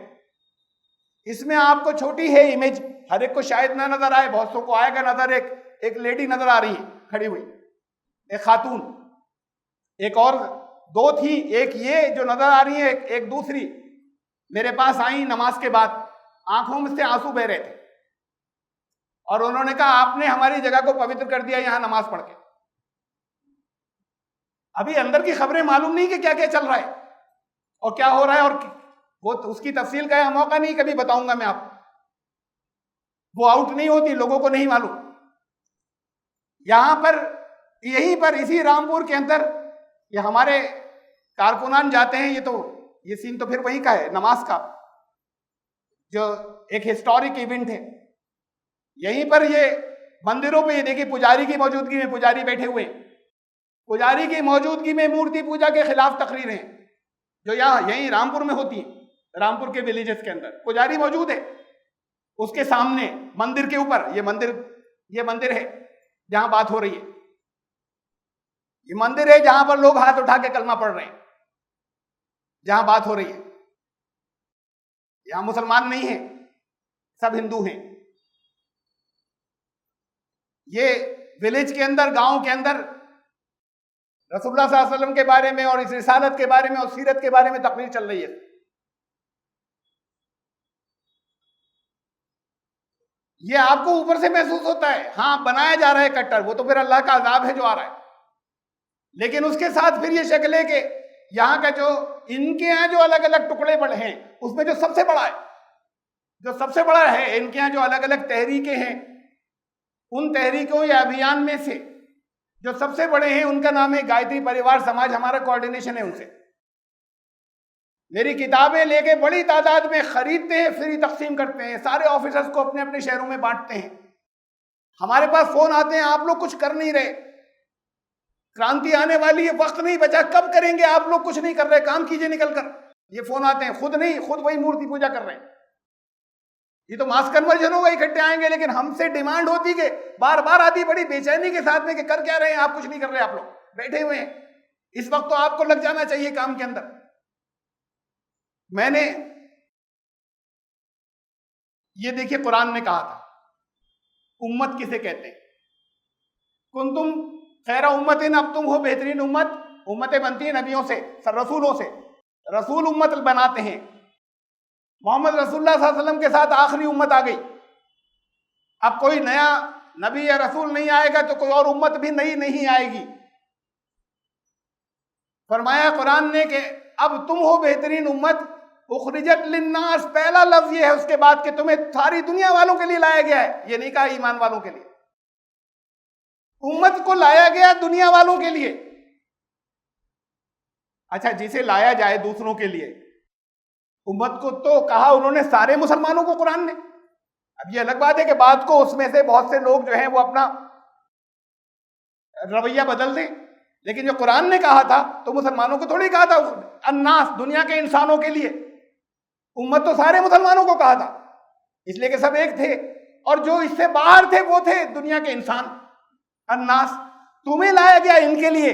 इसमें आपको छोटी है इमेज, हर एक को शायद ना नजर आए, बहुत सौ को आएगा नजर। एक लेडी नजर आ रही है खड़ी हुई, एक खातून, एक और दो थी, एक ये जो नजर आ रही है, एक दूसरी मेरे पास आई नमाज के बाद, आंखों में से आंसू बह रहे थे, और उन्होंने कहा आपने हमारी जगह को पवित्र कर दिया यहां नमाज पढ़ के। अभी अंदर की खबरें मालूम नहीं कि क्या क्या चल रहा है और क्या हो रहा है, और वो उसकी तफसील का मौका नहीं, कभी बताऊंगा मैं आपको। वो आउट नहीं होती, लोगों को नहीं मालूम। यहां पर यहीं पर इसी रामपुर के अंदर ये हमारे कारकुनान जाते हैं। ये सीन तो फिर वहीं का है, नमाज का, जो एक हिस्टोरिक इवेंट है। यहीं पर ये मंदिरों पे ये देखिए पुजारी की मौजूदगी में, पुजारी बैठे हुए, पुजारी की मौजूदगी में मूर्ति पूजा के खिलाफ तकरीरें जो यहीं रामपुर में होती है। रामपुर के विलेजेस के अंदर पुजारी मौजूद है, उसके सामने मंदिर के ऊपर ये मंदिर है जहां बात हो रही है। ये मंदिर है जहां पर लोग हाथ उठा के कलमा पढ़ रहे हैं, जहां बात हो रही है। यहां मुसलमान नहीं है, सब हिंदू हैं। ये विलेज के अंदर, गांव के अंदर रसूलुल्लाह सल्लल्लाहु अलैहि वसल्लम के बारे में और इस रिसालत के बारे में और सीरत के बारे में तकरीर चल रही है। ये आपको ऊपर से महसूस होता है, हाँ बनाया जा रहा है कट्टर, वो तो फिर अल्लाह का अजाब है जो आ रहा है। लेकिन उसके साथ फिर ये शक्ल है कि यहाँ का जो इनके यहाँ जो अलग अलग टुकड़े पड़े हैं, उसमें जो सबसे बड़ा है, इनके यहाँ जो अलग अलग तहरीकें हैं, उन तहरीकों या अभियान में से जो सबसे बड़े हैं उनका नाम है गायत्री परिवार समाज। हमारा कोऑर्डिनेशन है उनसे। मेरी किताबें लेके बड़ी तादाद में खरीदते हैं, फ्री तकसीम करते हैं, सारे ऑफिसर्स को अपने अपने शहरों में बांटते हैं। हमारे पास फोन आते हैं, आप लोग कुछ कर नहीं रहे, क्रांति आने वाली है, वक्त नहीं बचा, कब करेंगे, आप लोग कुछ नहीं कर रहे, काम कीजिए निकल कर। ये फोन आते हैं, खुद वही मूर्ति पूजा कर रहे हैं। ये तो मास कन्वर्जन होगा, इकट्ठे आएंगे, लेकिन हमसे डिमांड होती कि बार बार आती बड़ी बेचैनी के साथ में कि कर क्या रहे हैं आप, कुछ नहीं कर रहे, आप लोग बैठे हुए हैं, इस वक्त तो आपको लग जाना चाहिए काम के अंदर। मैंने ये देखिए कुरान ने कहा था, उम्मत किसे कहते हैं, कुंतुम खैरा उम्मतिन, अब तुम हो बेहतरीन उम्मत, उम्मतें बनती हैं नबियों से, रसूलों से। रसूल उम्मत बनाते हैं। मोहम्मद रसूलुल्लाह सल्लल्लाहु अलैहि वसल्लम के साथ आखिरी उम्मत आ गई। अब कोई नया नबी या रसूल नहीं आएगा तो कोई और उम्मत भी नई नहीं आएगी। फरमाया कुरान ने कि अब तुम हो बेहतरीन उम्मत, उखरिजत लिन्नास, पहला लफ्ज ये है उसके बाद कि तुम्हें सारी दुनिया वालों के लिए लाया गया है। ये नहीं कहा ईमान वालों के लिए, उम्मत को लाया गया दुनिया वालों के लिए। अच्छा, जिसे लाया जाए दूसरों के लिए, उम्मत को तो कहा उन्होंने सारे मुसलमानों को कुरान ने। अब ये अलग बात है कि बाद को उसमें से बहुत से लोग जो हैं वो अपना रवैया बदल दें, लेकिन जो कुरान ने कहा था तो मुसलमानों को थोड़ी कहा था, अन्नास, दुनिया के इंसानों के लिए। उम्मत तो सारे मुसलमानों को कहा था, इसलिए कि सब एक थे, और जो इससे बाहर थे वो थे दुनिया के इंसान, अन्नास। तुम्हें लाया गया इनके लिए,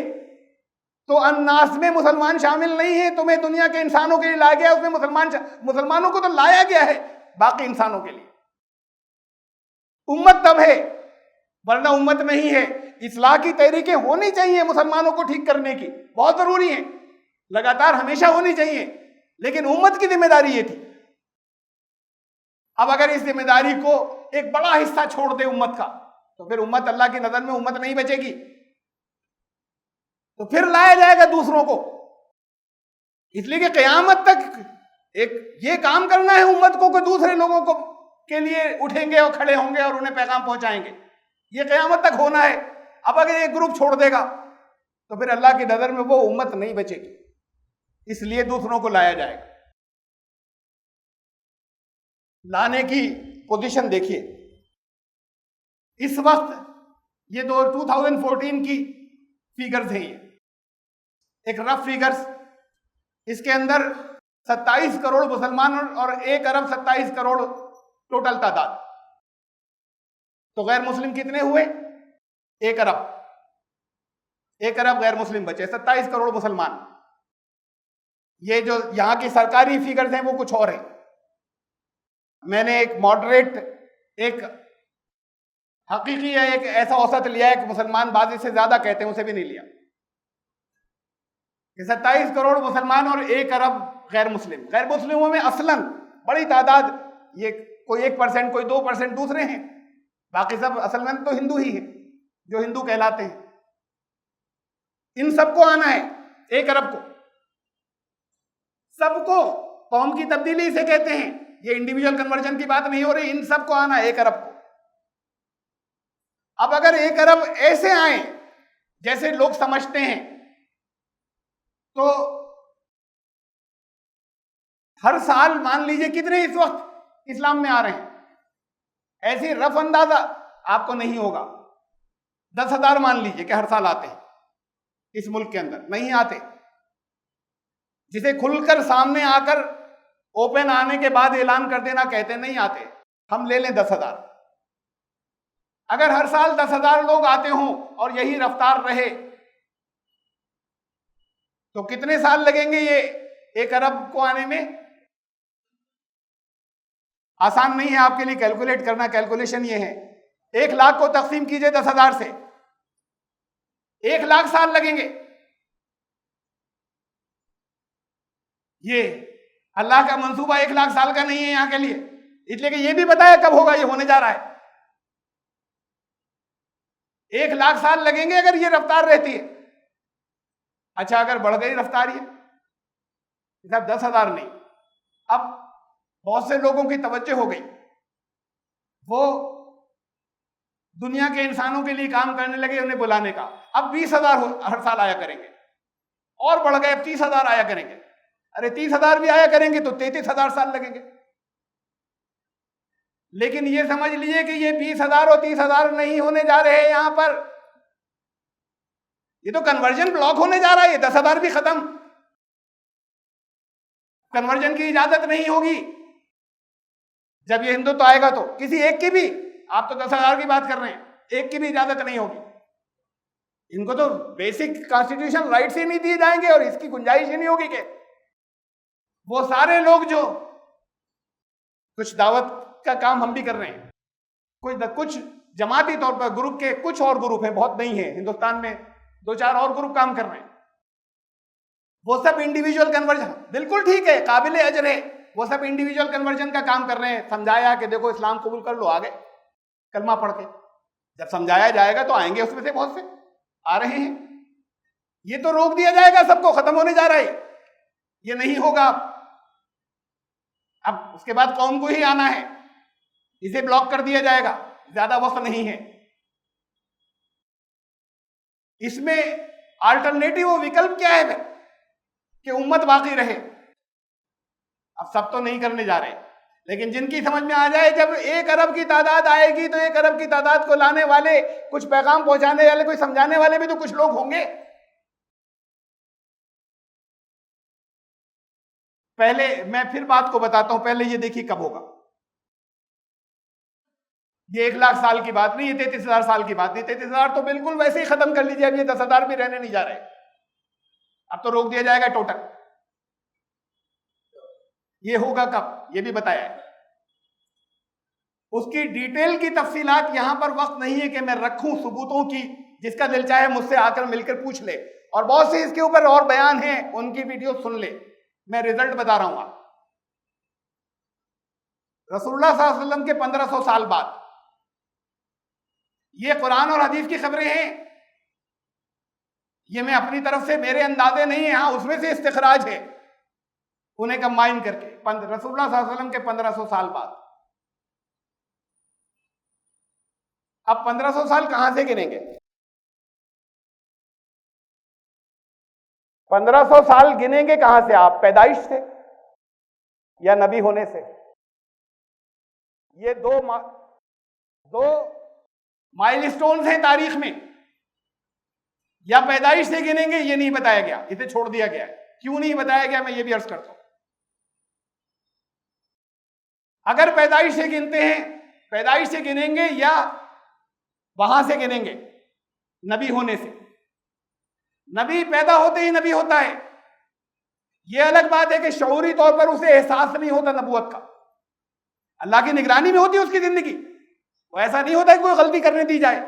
तो अन्नास में मुसलमान शामिल नहीं है, तुम्हें दुनिया के इंसानों के लिए लाया गया, उसमें मुसलमानों को तो लाया गया है, बाकी इंसानों के लिए। उम्मत तब है, वरना उम्मत नहीं है। इस्लाह की तहरीकें होनी चाहिए मुसलमानों को ठीक करने की, बहुत जरूरी है, लगातार हमेशा होनी चाहिए, लेकिन उम्मत की जिम्मेदारी ये थी। अब अगर इस जिम्मेदारी को एक बड़ा हिस्सा छोड़ दे उम्मत का, तो फिर उम्मत, अल्लाह की नजर में उम्मत नहीं बचेगी, तो फिर लाया जाएगा दूसरों को। इसलिए कि क़यामत तक एक ये काम करना है उम्मत को कि दूसरे लोगों को के लिए उठेंगे और खड़े होंगे और उन्हें पैगाम पहुंचाएंगे। ये क़यामत तक होना है। अब अगर एक ग्रुप छोड़ देगा तो फिर अल्लाह की नजर में वो उम्मत नहीं बचेगी, इसलिए दूसरों को लाया जाएगा। लाने की पोजीशन देखिए, इस वक्त ये 2014 की फिगर्स हैं, ये एक रफ फिगर्स, इसके अंदर 27 करोड़ मुसलमान और 1 अरब 27 करोड़ टोटल तादाद। तो गैर मुस्लिम कितने हुए? 1 अरब। 1 अरब गैर मुस्लिम बचे, 27 करोड़ मुसलमान। ये जो यहां की सरकारी फिगर्स हैं वो कुछ और है। मैंने एक मॉडरेट, एक हकीकी है, एक ऐसा औसत लिया है कि मुसलमान बाजी से ज्यादा कहते हैं, उसे भी नहीं लिया। 27 करोड़ मुसलमान और 1 अरब गैर मुस्लिम। गैर मुस्लिमों में असलन बड़ी तादाद, ये कोई 1%, कोई 2% दूसरे हैं, बाकी सब असल में तो हिंदू ही है, जो हिंदू कहलाते हैं। इन सबको आना है, 1 अरब को, सबको। कौम की तब्दीली इसे कहते हैं, ये इंडिविजुअल कन्वर्जन की बात नहीं हो रही, इन सबको आना है 1 अरब को। अब अगर 1 अरब ऐसे आए जैसे लोग समझते हैं, तो हर साल मान लीजिए कितने इस वक्त इस्लाम में आ रहे हैं, ऐसे रफ अंदाजा आपको नहीं होगा। 10,000 मान लीजिए कि हर साल आते हैं इस मुल्क के अंदर, नहीं आते। जिसे खुलकर सामने आकर ओपन आने के बाद ऐलान कर देना कहते नहीं आते। हम ले लें 10,000, अगर हर साल 10,000 लोग आते हों और यही रफ्तार रहे तो कितने साल लगेंगे ये 1 अरब को आने में? आसान नहीं है आपके लिए कैलकुलेट करना। कैलकुलेशन ये है, 1 लाख को तकसीम कीजिए 10,000 से, 1 लाख साल लगेंगे। ये अल्लाह का मंसूबा 1 लाख साल का नहीं है यहां के लिए, इसलिए कि ये भी बताया कब होगा, ये होने जा रहा है। 1 लाख साल लगेंगे अगर ये रफ्तार रहती है। अच्छा, अगर बढ़ गई रफ्तार ये, साहब 10,000 नहीं, अब बहुत से लोगों की तवज्जो हो गई, वो दुनिया के इंसानों के लिए काम करने लगे, उन्हें बुलाने का। अब 20,000 हर साल आया करेंगे, और बढ़ गए, अब 30,000 आया करेंगे। अरे 30,000 भी आया करेंगे तो 33,000 साल लगेंगे। लेकिन ये समझ लीजिए कि ये 20,000 और 30,000 नहीं होने जा रहे हैं यहां पर, ये तो कन्वर्जन ब्लॉक होने जा रहा है। ये 10,000 भी खत्म, कन्वर्जन की इजाजत नहीं होगी। जब ये हिंदुत्व आएगा तो किसी एक की भी, आप तो 10,000 की बात कर रहे हैं, एक की भी इजाजत नहीं होगी। इनको तो बेसिक कॉन्स्टिट्यूशन राइट्स ही नहीं दिए जाएंगे और इसकी गुंजाइश ही नहीं होगी कि वो सारे लोग जो कुछ दावत का काम हम भी कर रहे हैं, कुछ जमाती तौर पर ग्रुप के कुछ और ग्रुप हैं, बहुत नहीं है हिंदुस्तान में, 2-4 और ग्रुप काम कर रहे हैं। वो सब इंडिविजुअल कन्वर्जन बिल्कुल ठीक है, काबिल अजर है, वो सब इंडिविजुअल कन्वर्जन का काम कर रहे हैं। समझाया कि देखो इस्लाम कबूल कर लो, आ गए कलमा पढ़ के। जब समझाया जाएगा तो आएंगे उसमें से बहुत से, आ रहे हैं। ये तो रोक दिया जाएगा, सबको खत्म होने जा रहा है, ये नहीं होगा। अब उसके बाद कौम को ही आना है, इसे ब्लॉक कर दिया जाएगा, ज्यादा वक्त नहीं है। इसमें अल्टरनेटिव विकल्प क्या है कि उम्मत बाकी रहे। अब सब तो नहीं करने जा रहे, लेकिन जिनकी समझ में आ जाए जब 1 अरब की तादाद आएगी तो 1 अरब की तादाद को लाने वाले, कुछ पैगाम पहुंचाने वाले, कुछ समझाने वाले भी तो कुछ लोग होंगे। पहले मैं फिर बात को बताता हूं, पहले ये देखिए कब होगा। ये 1 लाख साल की बात नहीं, ये 33,000 साल की बात नहीं। 33,000 तो बिल्कुल वैसे ही खत्म कर लीजिए, अब ये 10,000 भी रहने नहीं जा रहे, अब तो रोक दिया जाएगा टोटल। ये होगा कब, ये भी बताया है। उसकी डिटेल की तफसीलात यहां पर वक्त नहीं है कि मैं रखूं सबूतों की, जिसका दिल चाहे मुझसे आकर मिलकर पूछ ले, और बहुत से इसके ऊपर और बयान हैं, उनकी वीडियो सुन ले। मैं रिजल्ट बता रहा हूं। रसूलुल्लाह सल्लल्लाहु अलैहि वसल्लम के 1500 साल बाद, ये कुरान और हदीस की खबरें हैं, ये मैं अपनी तरफ से, मेरे अंदाजे नहीं है, हाँ उसमें से इस्तिखराज है, उन्हें कंबाइन करके। रसूलुल्लाह सल्लल्लाहु अलैहि वसल्लम के 1500 साल बाद। अब 1500 साल कहां से गिनेंगे? 1500 साल गिनेंगे कहां से आप? पैदाइश से या नबी होने से? ये दो माइलस्टोन्स हैं तारीख में। या पैदाइश से गिनेंगे, ये नहीं बताया गया, इसे छोड़ दिया गया है। क्यों नहीं बताया गया, मैं ये भी अर्ज करता हूं। अगर पैदाइश से गिनते हैं, पैदाइश से गिनेंगे या वहां से गिनेंगे नबी होने से? नबी पैदा होते ही नबी होता है। यह अलग बात है कि शऊरी तौर पर उसे एहसास नहीं होता नबूवत का, अल्लाह की निगरानी में होती है उसकी जिंदगी। वो ऐसा नहीं होता कि कोई गलती करने दी जाए,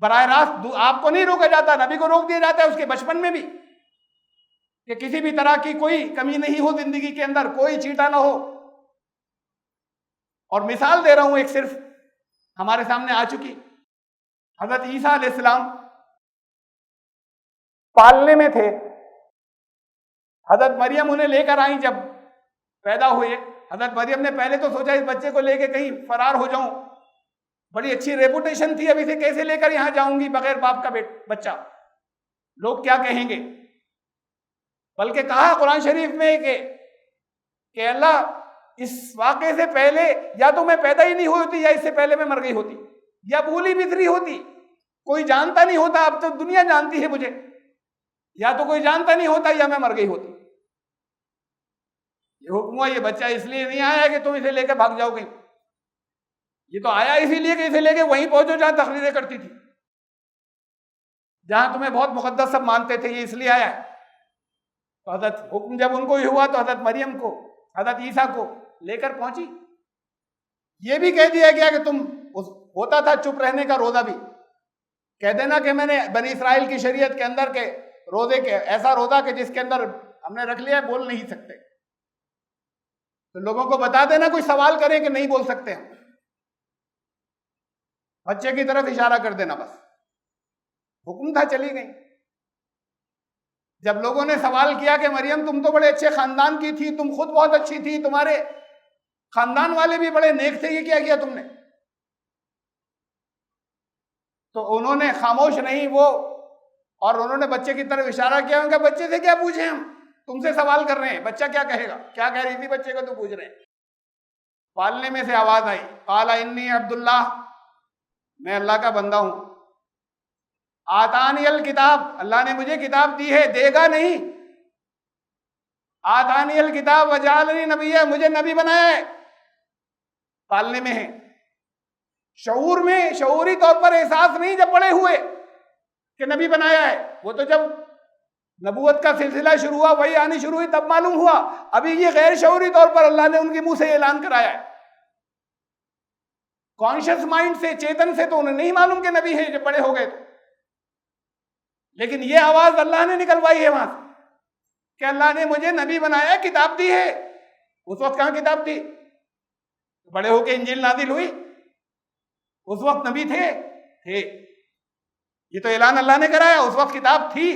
बराह रास्त आपको नहीं रोका जाता, नबी को रोक दिया जाता है उसके बचपन में भी, कि किसी भी तरह की कोई कमी नहीं हो जिंदगी के अंदर, कोई चीटा ना हो। और मिसाल दे रहा हूं एक, सिर्फ हमारे सामने आ चुकी। हजरत ईसा अलैहिस्सलाम पालने में थे, हजरत मरियम उन्हें लेकर आई। जब पैदा हुए, हजरत मरियम ने पहले तो सोचा इस बच्चे को लेके कहीं फरार हो जाऊं, बड़ी अच्छी रेपुटेशन थी, अब इसे कैसे लेकर यहां जाऊंगी बगैर बाप का बच्चा, लोग क्या कहेंगे। बल्कि कहा कुरान शरीफ में कि अल्लाह इस वाक़े से पहले या तो मैं पैदा ही नहीं हुई होती, या इससे पहले मैं मर गई होती, या भूली बिखरी होती, कोई जानता नहीं होता, अब तो दुनिया जानती है मुझे, या तो कोई जानता नहीं होता या मैं मर गई होती। ये हुक्म हुआ, ये बच्चा इसलिए नहीं आया कि तुम इसे लेकर भाग जाओगे, ये तो आया इसीलिए कि इसे लेके वहीं पहुंचो जहां तकरीरें करती थी, जहां तुम्हें बहुत मुकद्दस सब मानते थे, ये इसलिए आया है। तो हजरत हुक्म जब उनको ही हुआ तो हजरत मरियम को, हजरत ईसा को लेकर पहुंची। ये भी कह दिया गया कि तुम होता था चुप रहने का रोजा भी, कह देना कि मैंने बनी इसराइल की शरीयत के अंदर के रोजे के ऐसा रोजा के जिसके अंदर हमने रख लिया, बोल नहीं सकते, तो लोगों को बता देना, कोई सवाल करे कि नहीं बोल सकते हम, बच्चे की तरफ इशारा कर देना, बस हुक्म था, चली गई। जब लोगों ने सवाल किया कि मरियम तुम तो बड़े अच्छे खानदान की थी, तुम खुद बहुत अच्छी थी, तुम्हारे खानदान वाले भी बड़े नेक थे, ये क्या किया तुमने? तो उन्होंने खामोश नहीं वो, और उन्होंने बच्चे की तरफ इशारा किया। उनका बच्चे से क्या पूछे हम, तुमसे सवाल कर रहे हैं, बच्चा क्या कहेगा, क्या कह रही थी बच्चे को तो पूछ रहे हैं। पालने में से आवाज आई, काला इन्नी अब्दुल्लाह, मैं अल्लाह का बंदा हूं, आतानी अल किताब, अल्लाह ने मुझे किताब दी है, देगा नहीं, आतानी अल किताब वजालनी नबिय्या, मुझे नबी बनाया है। पालने में है, शऊर में, शऊरी तौर पर एहसास नहीं जब बड़े हुए कि नबी बनाया है, वो तो जब नबूवत का सिलसिला शुरू हुआ, वही आनी शुरू हुई, तब मालूम हुआ। अभी ये गैर शऊरी तौर पर अल्लाह ने उनके मुंह से ऐलान कराया है। कॉन्शियस माइंड से, चेतन से तो उन्हें नहीं मालूम कि नबी है, जब बड़े हो गए तो। लेकिन ये आवाज अल्लाह ने निकलवाई है वहां से कि अल्लाह ने मुझे नबी बनाया, किताब दी है। उस वक्त कहां किताब थी? बड़े होके इंजील नाजिल हुई। उस वक्त नबी थे। ये तो ऐलान अल्लाह ने कराया, उस वक्त किताब थी।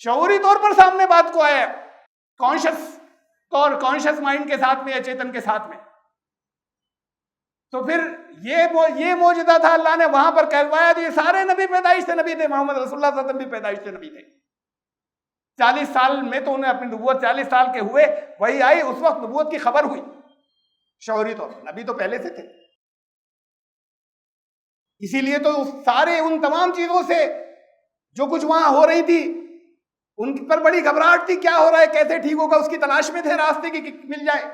शऊरी तौर पर सामने बात को आया, कॉन्शियस माइंड के साथ में या चेतन के साथ में। तो फिर ये मौजूदा था, अल्लाह ने वहां पर कहलवाया। तो ये सारे नबी पैदाइश से नबी थे, मोहम्मद रसूलुल्लाह सल्लल्लाहु अलैहि वसल्लम भी पैदाइश से नबी थे। 40 साल में तो उन्हें अपनी नबूवत 40 साल के हुए, वही आई, उस वक्त नबूवत की खबर हुई शऊरी तौर पर। नबी तो पहले से थे। इसीलिए तो सारे उन तमाम चीजों से जो कुछ वहां हो रही थी, उन पर बड़ी घबराहट थी। क्या हो रहा है, कैसे ठीक होगा, उसकी तलाश में थे रास्ते की मिल जाए।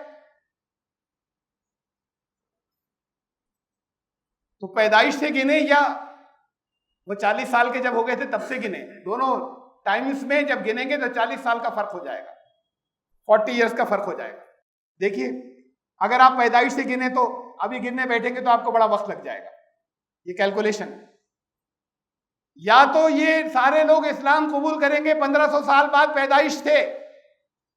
तो पैदाइश से गिने या वो 40 साल के जब हो गए थे तब से गिने, दोनों टाइम्स में जब गिनेंगे तो 40 साल का फर्क हो जाएगा, 40 इयर्स का फर्क हो जाएगा। देखिए, अगर आप पैदाइश से गिने तो अभी गिनने बैठेंगे तो आपको बड़ा वक्त लग जाएगा। ये कैलकुलेशन, या तो ये सारे लोग इस्लाम कबूल करेंगे 1500 साल बाद पैदाइश थे,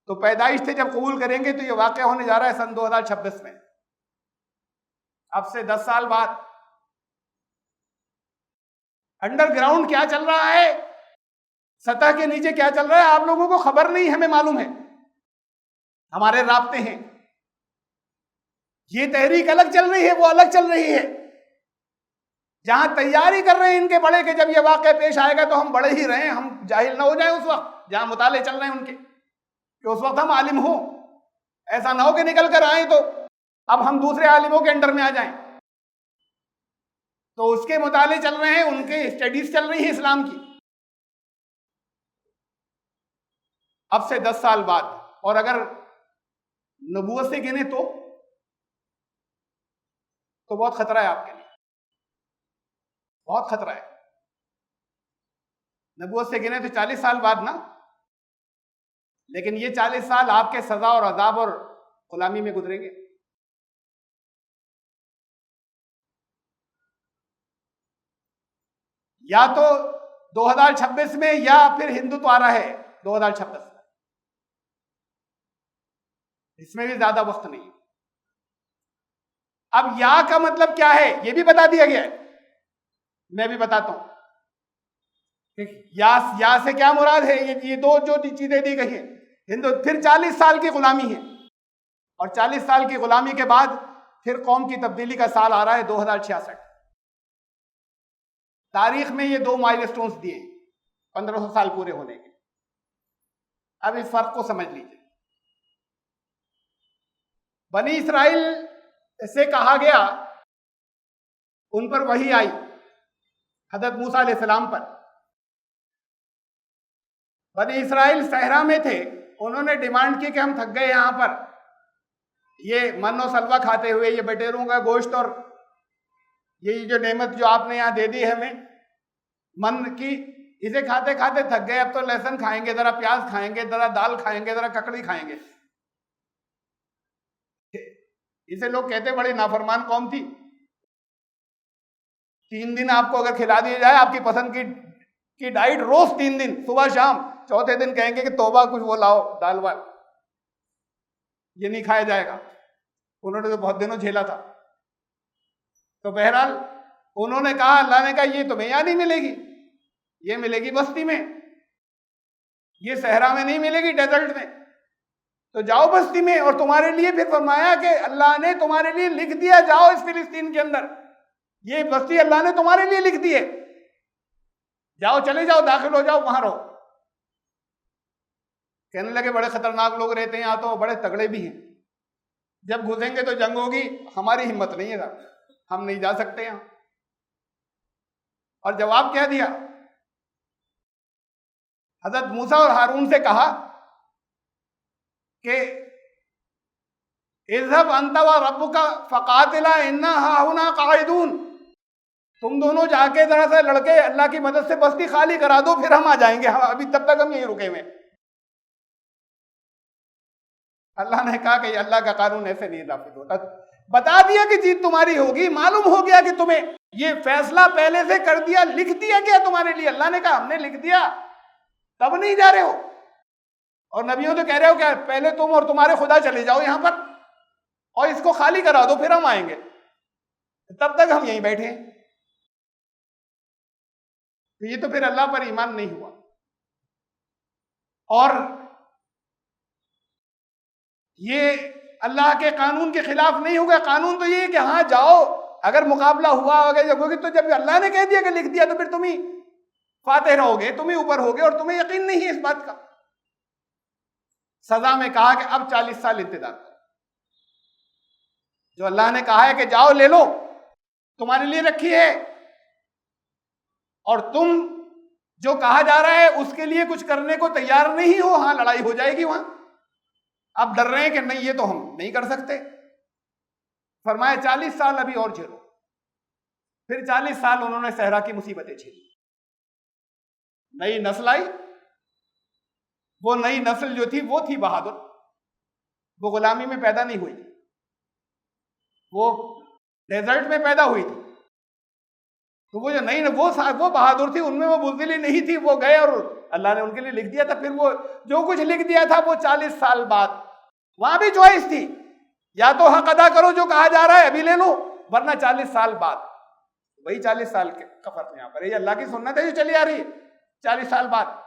तो पैदाइश थे जब कबूल करेंगे तो ये वाकया होने जा रहा है सन 2026 में, अब से 10 साल बाद। अंडरग्राउंड क्या चल रहा है, सतह के नीचे क्या चल रहा है, आप लोगों को खबर नहीं, हमें मालूम है, हमारे राब्ते हैं। ये तहरीक अलग चल रही है, वो अलग चल रही है। जहां तैयारी कर रहे हैं इनके बड़े के जब ये वाकया पेश आएगा तो हम बड़े ही रहे, हम जाहिल ना हो जाए उस वक्त, जहां मुताले चल रहे हैं उनके, कि उस वक्त हम आलिम हो। ऐसा ना हो कि निकल कर आए तो अब हम दूसरे आलिमों के अंडर में आ जाएं। तो उसके मुताले चल रहे हैं, उनके स्टडीज चल रही है इस्लाम की, अब से 10 साल बाद। और अगर नबूवत से गिने तो बहुत खतरा है आपके लिए, बहुत खतरा है। नबूवत से गिने तो 40 साल बाद ना, लेकिन ये 40 साल आपके सजा और अजाब और गुलामी में गुजरेंगे। या तो 2026 में, या फिर हिंदुत्व आ रहा है 2026 में, इसमें भी ज्यादा वक्त नहीं। अब या का मतलब क्या है ये भी बता दिया गया है, मैं भी बताता हूं। या से क्या मुराद है, ये दो जो चीजें दी गई है। फिर 40 साल की गुलामी है, और 40 साल की गुलामी के बाद फिर कौम की तब्दीली का साल आ रहा है 2066। तारीख में ये 2 माइलस्टोन्स दिए 1500 साल पूरे होने के। अब इस फर्क को समझ लीजिए। बनी इस्राइल से कहा गया, उन पर वही आई हज़रत मूसा अलैहिस्सलाम पर। बनी इस्राइल सहरा में थे, उन्होंने डिमांड की कि हम थक गए यहां पर ये मन और सलवा खाते हुए, ये बटेरों का गोश्त और ये जो नेमत जो आपने यहां दे दी है हमें मन की, इसे खाते खाते थक गए, अब तो लहसुन खाएंगे, जरा प्याज खाएंगे, जरा दाल खाएंगे, जरा ककड़ी खाएंगे। इसे लोग कहते बड़ी नाफरमान कौम थी। 3 दिन आपको अगर खिला दिया जाए आपकी पसंद की डाइट रोज 3 दिन सुबह शाम, चौथे दिन कहेंगे कि तौबा कुछ वो लाओ दाल वाल, ये नहीं खाया जाएगा। उन्होंने तो बहुत दिनों झेला था। तो बहरहाल उन्होंने कहा, अल्लाह ने कहा ये तुम्हें यहां नहीं मिलेगी, ये मिलेगी बस्ती में, ये सहरा में नहीं मिलेगी, डेजर्ट में। तो जाओ बस्ती में, और तुम्हारे लिए फिर फरमाया कि अल्लाह ने तुम्हारे लिए लिख दिया, जाओ इस फिलिस्तीन के अंदर, ये बस्ती अल्लाह ने तुम्हारे लिए लिख दी है, जाओ चले जाओ, दाखिल हो जाओ, वहां रहो। कहने लगे बड़े खतरनाक लोग रहते हैं यहाँ, तो बड़े तगड़े भी हैं, जब घुसेंगे तो जंग होगी, हमारी हिम्मत नहीं है, हम नहीं जा सकते यहां। और जवाब क्या दिया, हजरत मूसा और हारून से कहा कि इज़हब अंत व रब्बुका फकातिला इन्ना हाहुना काइदून, तुम दोनों जाके जरा से लड़के अल्लाह की मदद से बस्ती खाली करा दो, फिर हम आ जाएंगे, हम अभी तब तक हम यहीं रुके हुए। अल्लाह ने कहा कि अल्लाह का कानून ऐसे नहीं नाफिज होता, बता दिया कि जीत तुम्हारी होगी, मालूम हो गया कि तुम्हें ये फैसला पहले से कर दिया, लिख दिया गया तुम्हारे लिए। अल्लाह ने कहा हमने लिख दिया, तब नहीं जा रहे हो। और नबियों तो कह रहे हो क्या, पहले तुम और तुम्हारे खुदा चले जाओ यहां पर और इसको खाली करा दो, फिर हम आएंगे, तब तक हम यहीं बैठे हैं। तो ये तो फिर अल्लाह पर ईमान नहीं हुआ। और ये अल्लाह के कानून के खिलाफ नहीं होगा। कानून तो ये है कि हाँ जाओ, अगर मुकाबला हुआ होगा तो जब अल्लाह ने कह दिया कि लिख दिया तो फिर तुम ही फातेह रहोगे, तुम ही ऊपर होगे, और तुम्हें यकीन नहीं है इस बात का। सजा में कहा कि अब 40 साल इंतजार करो। जो अल्लाह ने कहा है कि जाओ ले लो, तुम्हारे लिए रखी है, और तुम जो कहा जा रहा है उसके लिए कुछ करने को तैयार नहीं हो, हाँ लड़ाई हो जाएगी वहां। अब डर रहे हैं कि नहीं ये तो हम नहीं कर सकते। फरमाया 40 साल अभी और झेलो। फिर 40 साल उन्होंने सहरा की मुसीबतें झेली। नई नस्ल आई, वो नई नस्ल जो थी वो थी बहादुर। वो गुलामी में पैदा नहीं हुई थी, वो डेजर्ट में पैदा हुई थी। तो वो जो नई वो बहादुर थी, उनमें वो बुज़दिली नहीं थी। वो गए और अल्लाह ने उनके लिए लिख दिया था। फिर वो जो कुछ लिख दिया था वो 40 साल बाद, वहां भी चॉइस थी, या तो हक अदा करो जो कहा जा रहा है अभी ले लो, वरना 40 साल बाद। वही 40 साल का फर्क यहां पर है। ये अल्लाह की सुन्नत है जो चली आ रही है 40 साल बाद।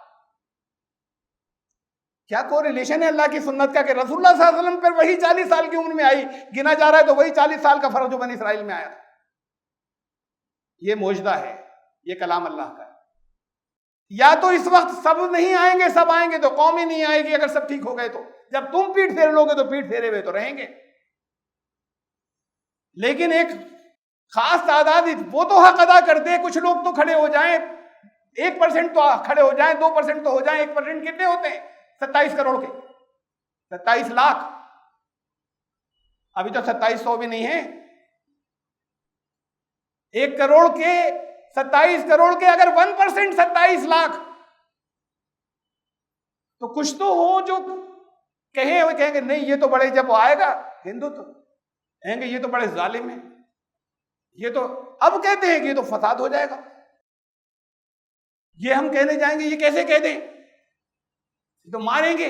क्या कोरिलेशन है अल्लाह की सुन्नत का कि रसूलुल्लाह सल्लल्लाहु अलैहि वसल्लम पर वही 40 साल की उम्र में आई, गिना जा रहा है तो वही 40 साल का फर्क जो बनी इसराइल में आया था। ये मौजदा है, ये कलाम अल्लाह का है। या तो इस वक्त सब नहीं आएंगे, सब आएंगे तो कौम ही नहीं आएगी। अगर सब ठीक हो गए तो जब तुम पीठ फेर लोगे तो पीठ फेरे हुए तो रहेंगे। लेकिन एक खास तादाद वो तो हक अदा कर दे। कुछ लोग तो खड़े हो जाएं, 1% तो खड़े हो जाएं, 2% तो हो जाएं। 1% कितने होते हैं? 27 करोड़ के, 27 लाख। अभी तो 2700 भी नहीं है। 1 करोड़ के 27 करोड़ के अगर 1% 27 लाख, तो कुछ तो हो जो कहेंगे नहीं ये तो बड़े, जब वो आएगा हिंदू तो कहेंगे ये तो बड़े जालिम है, ये तो अब कहते हैं कि ये तो फसाद हो जाएगा। ये हम कहने जाएंगे, ये कैसे कह दें, ये तो मारेंगे।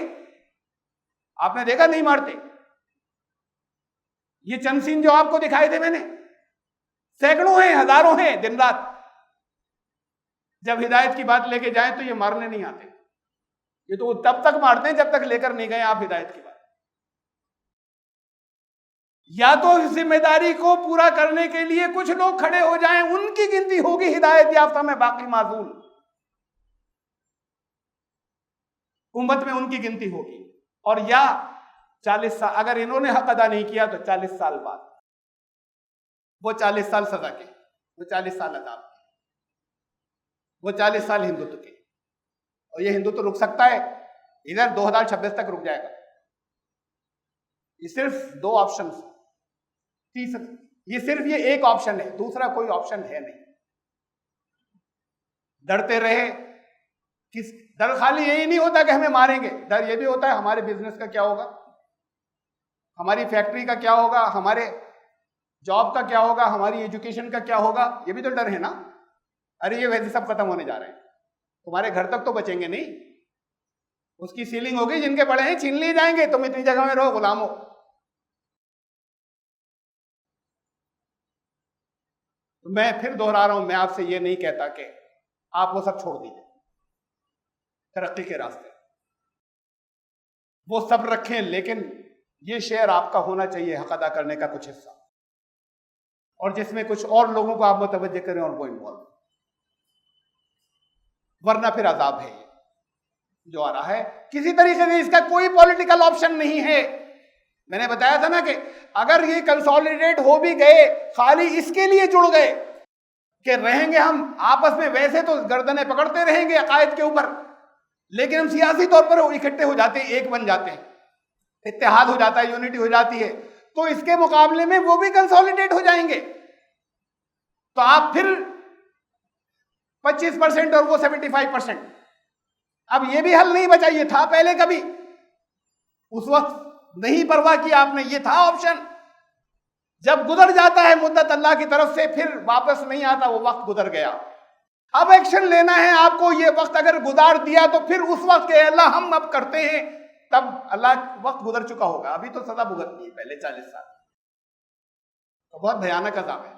आपने देखा नहीं मारते। ये चंद सीन जो आपको दिखाए थे मैंने, सैकड़ों हैं, हजारों हैं दिन रात। जब हिदायत की बात लेके जाएं तो ये मारने नहीं आते। ये तो तब तक मारते हैं जब तक लेकर नहीं गए आप हिदायत की बात। या तो इस जिम्मेदारी को पूरा करने के लिए कुछ लोग खड़े हो जाएं, उनकी गिनती होगी हिदायत याफ्ता में, बाकी माजूल उम्मत में उनकी गिनती होगी। और या 40 साल अगर इन्होंने हक अदा नहीं किया तो 40 साल बाद वो 40 साल सजा के, वो 40 साल अदाब के, वो 40 साल हिंदुत्व के। और ये हिंदुत्व रुक सकता है, इधर 2026 तक रुक जाएगा। ये सिर्फ 2 ऑप्शन, ये सिर्फ ये एक ऑप्शन है, दूसरा कोई ऑप्शन है नहीं। डरते रहे, किस डर खाली यही नहीं होता कि हमें मारेंगे, डर ये भी होता है हमारे बिजनेस का क्या होगा, हमारी फैक्ट्री का क्या होगा, हमारे जॉब का क्या होगा, हमारी एजुकेशन का क्या होगा। ये भी तो डर है ना। अरे ये वैसे सब खत्म होने जा रहे हैं, तुम्हारे घर तक तो बचेंगे नहीं। उसकी सीलिंग होगी, जिनके बड़े हैं छीन लिए जाएंगे, तुम इतनी जगह में रहो, गुलाम हो। तो मैं फिर दोहरा रहा हूं, मैं आपसे ये नहीं कहता कि आप वो सब छोड़ दीजिए, तरक्की के रास्ते वो सब रखें, लेकिन ये शेयर आपका होना चाहिए हक अदा करने का कुछ हिस्सा, और जिसमें कुछ और लोगों को आप मुतवज्जे करें और वो इन्वॉल्व, वरना फिर अजाब है जो आ रहा है। किसी तरीके से इसका कोई पॉलिटिकल ऑप्शन नहीं है। मैंने बताया था ना कि अगर ये कंसोलिडेट हो भी गए, खाली इसके लिए जुड़ गए कि रहेंगे हम आपस में, वैसे तो गर्दनें पकड़ते रहेंगे अकायद के ऊपर, लेकिन हम सियासी तौर पर इकट्ठे हो जाते हैं, एक बन जाते हैं, इत्तेहाद हो जाता है, यूनिटी हो जाती है, तो इसके मुकाबले में वो भी कंसोलिडेट हो जाएंगे। तो आप फिर 25% और वो 75%। अब ये भी हल नहीं बचा, ये था पहले कभी, उस वक्त नहीं परवाह की आपने, ये था ऑप्शन। जब गुजर जाता है मुद्दत अल्लाह की तरफ से, फिर वापस नहीं आता, वो वक्त गुजर गया। अब एक्शन लेना है आपको। ये वक्त अगर गुजार दिया तो फिर उस वक्त के अल्लाह हम अब करते हैं, तब अल्लाह वक्त गुजर चुका होगा। अभी तो सजा भुगतनी है पहले 40 साल, तो बहुत भयानक अज़ाब है।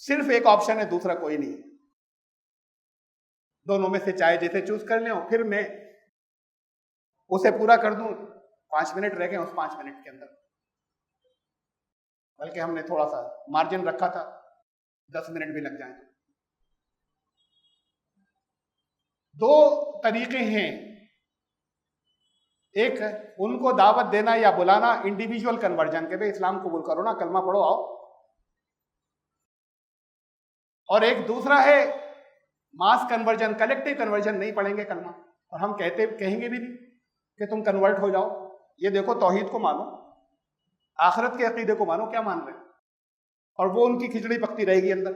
सिर्फ एक ऑप्शन है, दूसरा कोई नहीं है। दोनों में से चाहे जैसे चूज कर ले, फिर मैं उसे पूरा कर दूं। 5 मिनट रह गए उस 5 मिनट के अंदर, बल्कि हमने थोड़ा सा मार्जिन रखा था, 10 मिनट भी लग जाए। 2 तरीके हैं, एक उनको दावत देना या बुलाना इंडिविजुअल कन्वर्जन के, भाई इस्लाम कबूल करो ना, कलमा पढ़ो आओ। और एक दूसरा है मास कन्वर्जन, कलेक्टिव कन्वर्जन, नहीं पढ़ेंगे कलमा और हम कहेंगे भी नहीं कि तुम कन्वर्ट हो जाओ। ये देखो तौहीद को मानो, आखिरत के अकीदे को मानो, क्या मान रहे हैं? और वो उनकी खिचड़ी पकती रहेगी अंदर।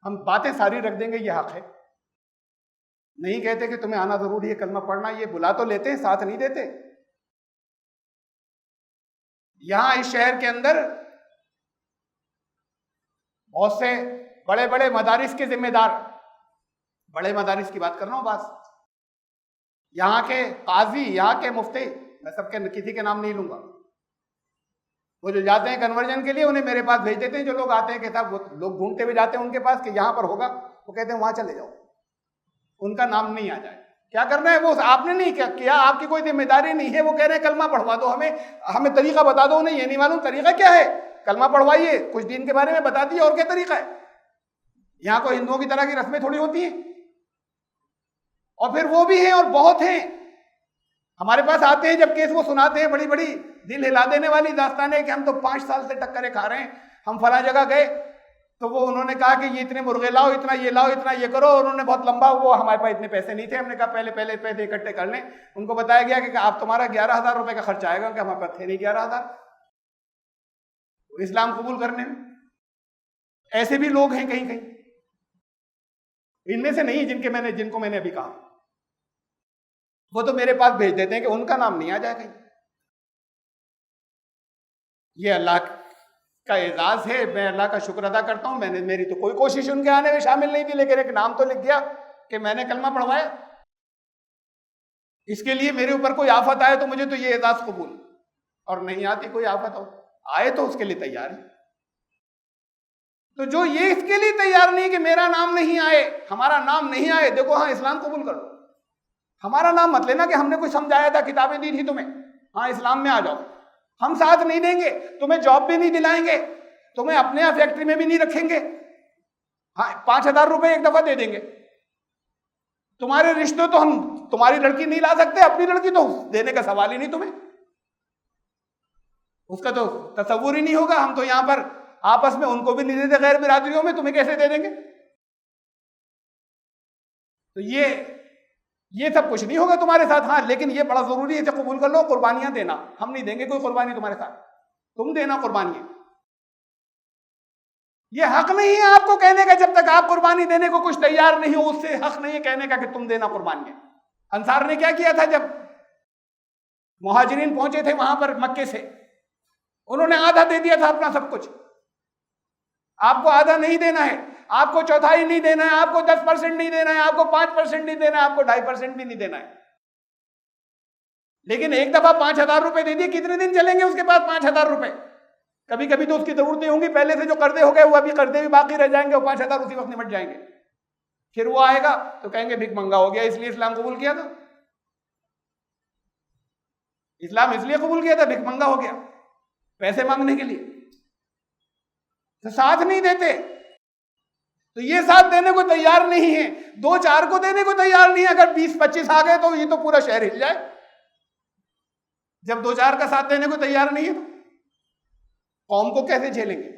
हम बातें सारी रख देंगे, ये हक है। नहीं कहते कि तुम्हें आना जरूरी है, कलमा पढ़ना, ये बुला तो लेते हैं, साथ नहीं देते। यहां इस शहर के अंदर बहुत से बड़े बड़े मदारिस के जिम्मेदार, बड़े मदारिस की बात कर रहा हूं, बस यहाँ के काजी, यहाँ के मुफ्ती, मैं सबके किसी के नाम नहीं लूंगा, वो जो जाते हैं कन्वर्जन के लिए, उन्हें मेरे पास भेज देते हैं। जो लोग आते हैं कि साहब, वो लोग ढूंढते हुए जाते हैं उनके पास कि यहाँ पर होगा, वो कहते हैं वहां चले जाओ, उनका नाम नहीं आ जाए। क्या करना है वो आपने नहीं क्या किया, आपकी कोई जिम्मेदारी नहीं है। वो कह रहे हैं कलमा पढ़वा दो, हमें तरीका बता दो। उन्हें ये नहीं मालूम तरीका क्या है, कलमा पढ़वाइए, कुछ दिन के बारे में बता दिए, और क्या तरीका है। यहाँ कोई हिंदुओं की तरह की रस्में थोड़ी होती हैं। और फिर वो भी हैं और बहुत हैं, हमारे पास आते हैं जब केस वो सुनाते हैं, बड़ी बड़ी दिल हिला देने वाली दास्तानें कि हम तो 5 साल से टक्करें खा रहे हैं, हम फला जगह गए तो वो उन्होंने कहा कि ये इतने मुर्गे लाओ, इतना ये लाओ, इतना ये करो, और उन्होंने बहुत लंबा, वो हमारे पास इतने पैसे नहीं थे, हमने कहा पहले पैसे इकट्ठे कर लें। उनको बताया गया कि आप तुम्हारा 11,000 रुपए का खर्चा आएगा, कि हमारे पास थे नहीं 11,000 इस्लाम कबूल करने में। ऐसे भी लोग हैं कहीं कहीं, इनमें से नहीं जिनको मैंने अभी कहा, वो तो मेरे पास भेज देते हैं कि उनका नाम नहीं आ जाए कहीं। ये अल्लाह का एजाज है, मैं अल्लाह का शुक्र अदा करता हूं। मेरी तो कोई कोशिश उनके आने में शामिल नहीं थी, लेकिन एक नाम तो लिख गया कि मैंने कलमा पढ़वाया। इसके लिए मेरे ऊपर कोई आफत आए तो मुझे तो ये एजाज कबूल, और नहीं आती कोई आफत हो आए तो उसके लिए तैयार है। तो जो ये इसके लिए तैयार नहीं कि मेरा नाम नहीं आए, हमारा नाम नहीं आए, देखो हाँ इस्लाम कबूल कर लो, हमारा नाम मत लेना कि हमने कुछ समझाया था, किताबें दी थी तुम्हें, हाँ इस्लाम में आ जाओ, हम साथ नहीं देंगे, तुम्हें जॉब भी नहीं दिलाएंगे, तुम्हें अपने यहाँ फैक्ट्री में भी नहीं रखेंगे, हाँ 5,000 रुपए एक दफा दे देंगे। तुम्हारे रिश्ते तो हम तुम्हारी लड़की नहीं ला सकते, अपनी लड़की तो देने का सवाल ही नहीं तुम्हें, उसका तो तसव्वुर ही नहीं होगा। हम तो यहां पर आपस में उनको भी नहीं देते, गैर बिरादरियों में तुम्हें कैसे दे देंगे। तो ये सब कुछ नहीं होगा तुम्हारे साथ। हाँ लेकिन ये बड़ा जरूरी है, इसे कबूल कर लो, कुर्बानियां देना, हम नहीं देंगे कोई कुर्बानी तुम्हारे साथ, तुम देना कुर्बानियां। ये हक नहीं है आपको कहने का, जब तक आप कुर्बानी देने को कुछ तैयार नहीं हो, उससे हक नहीं है कहने का कि तुम देना कुर्बानियां। अंसार ने क्या किया था, जब मुहाजिरीन पहुंचे थे वहां पर मक्के से, उन्होंने आधा दे दिया था अपना सब कुछ। आपको आधा नहीं देना है, आपको चौथाई नहीं देना है, आपको 10% नहीं देना है, आपको 5% नहीं देना है, आपको 2.5% भी नहीं देना है। लेकिन एक दफा 5,000 रुपए दे दिए, कितने दिन चलेंगे उसके पास 5,000 रुपए? कभी कभी तो उसकी जरूरत नहीं होंगी, पहले से जो कर्जे हो गए वो अभी कर्जे भी बाकी रह जाएंगे, वो 5,000 उसी वक्त निपट जाएंगे। फिर वो आएगा तो कहेंगे भिख मंगा हो गया, इसलिए इस्लाम कबूल किया था। इस्लाम इसलिए कबूल किया था, भिख मंगा हो गया, पैसे मांगने के लिए। तो साथ नहीं देते, तो ये साथ देने को तैयार नहीं है, 2-4 को देने को तैयार नहीं है। अगर 20-25 आ गए तो ये तो पूरा शहर हिल जाए। जब 2-4 का साथ देने को तैयार नहीं है तो कौम को कैसे झेलेंगे?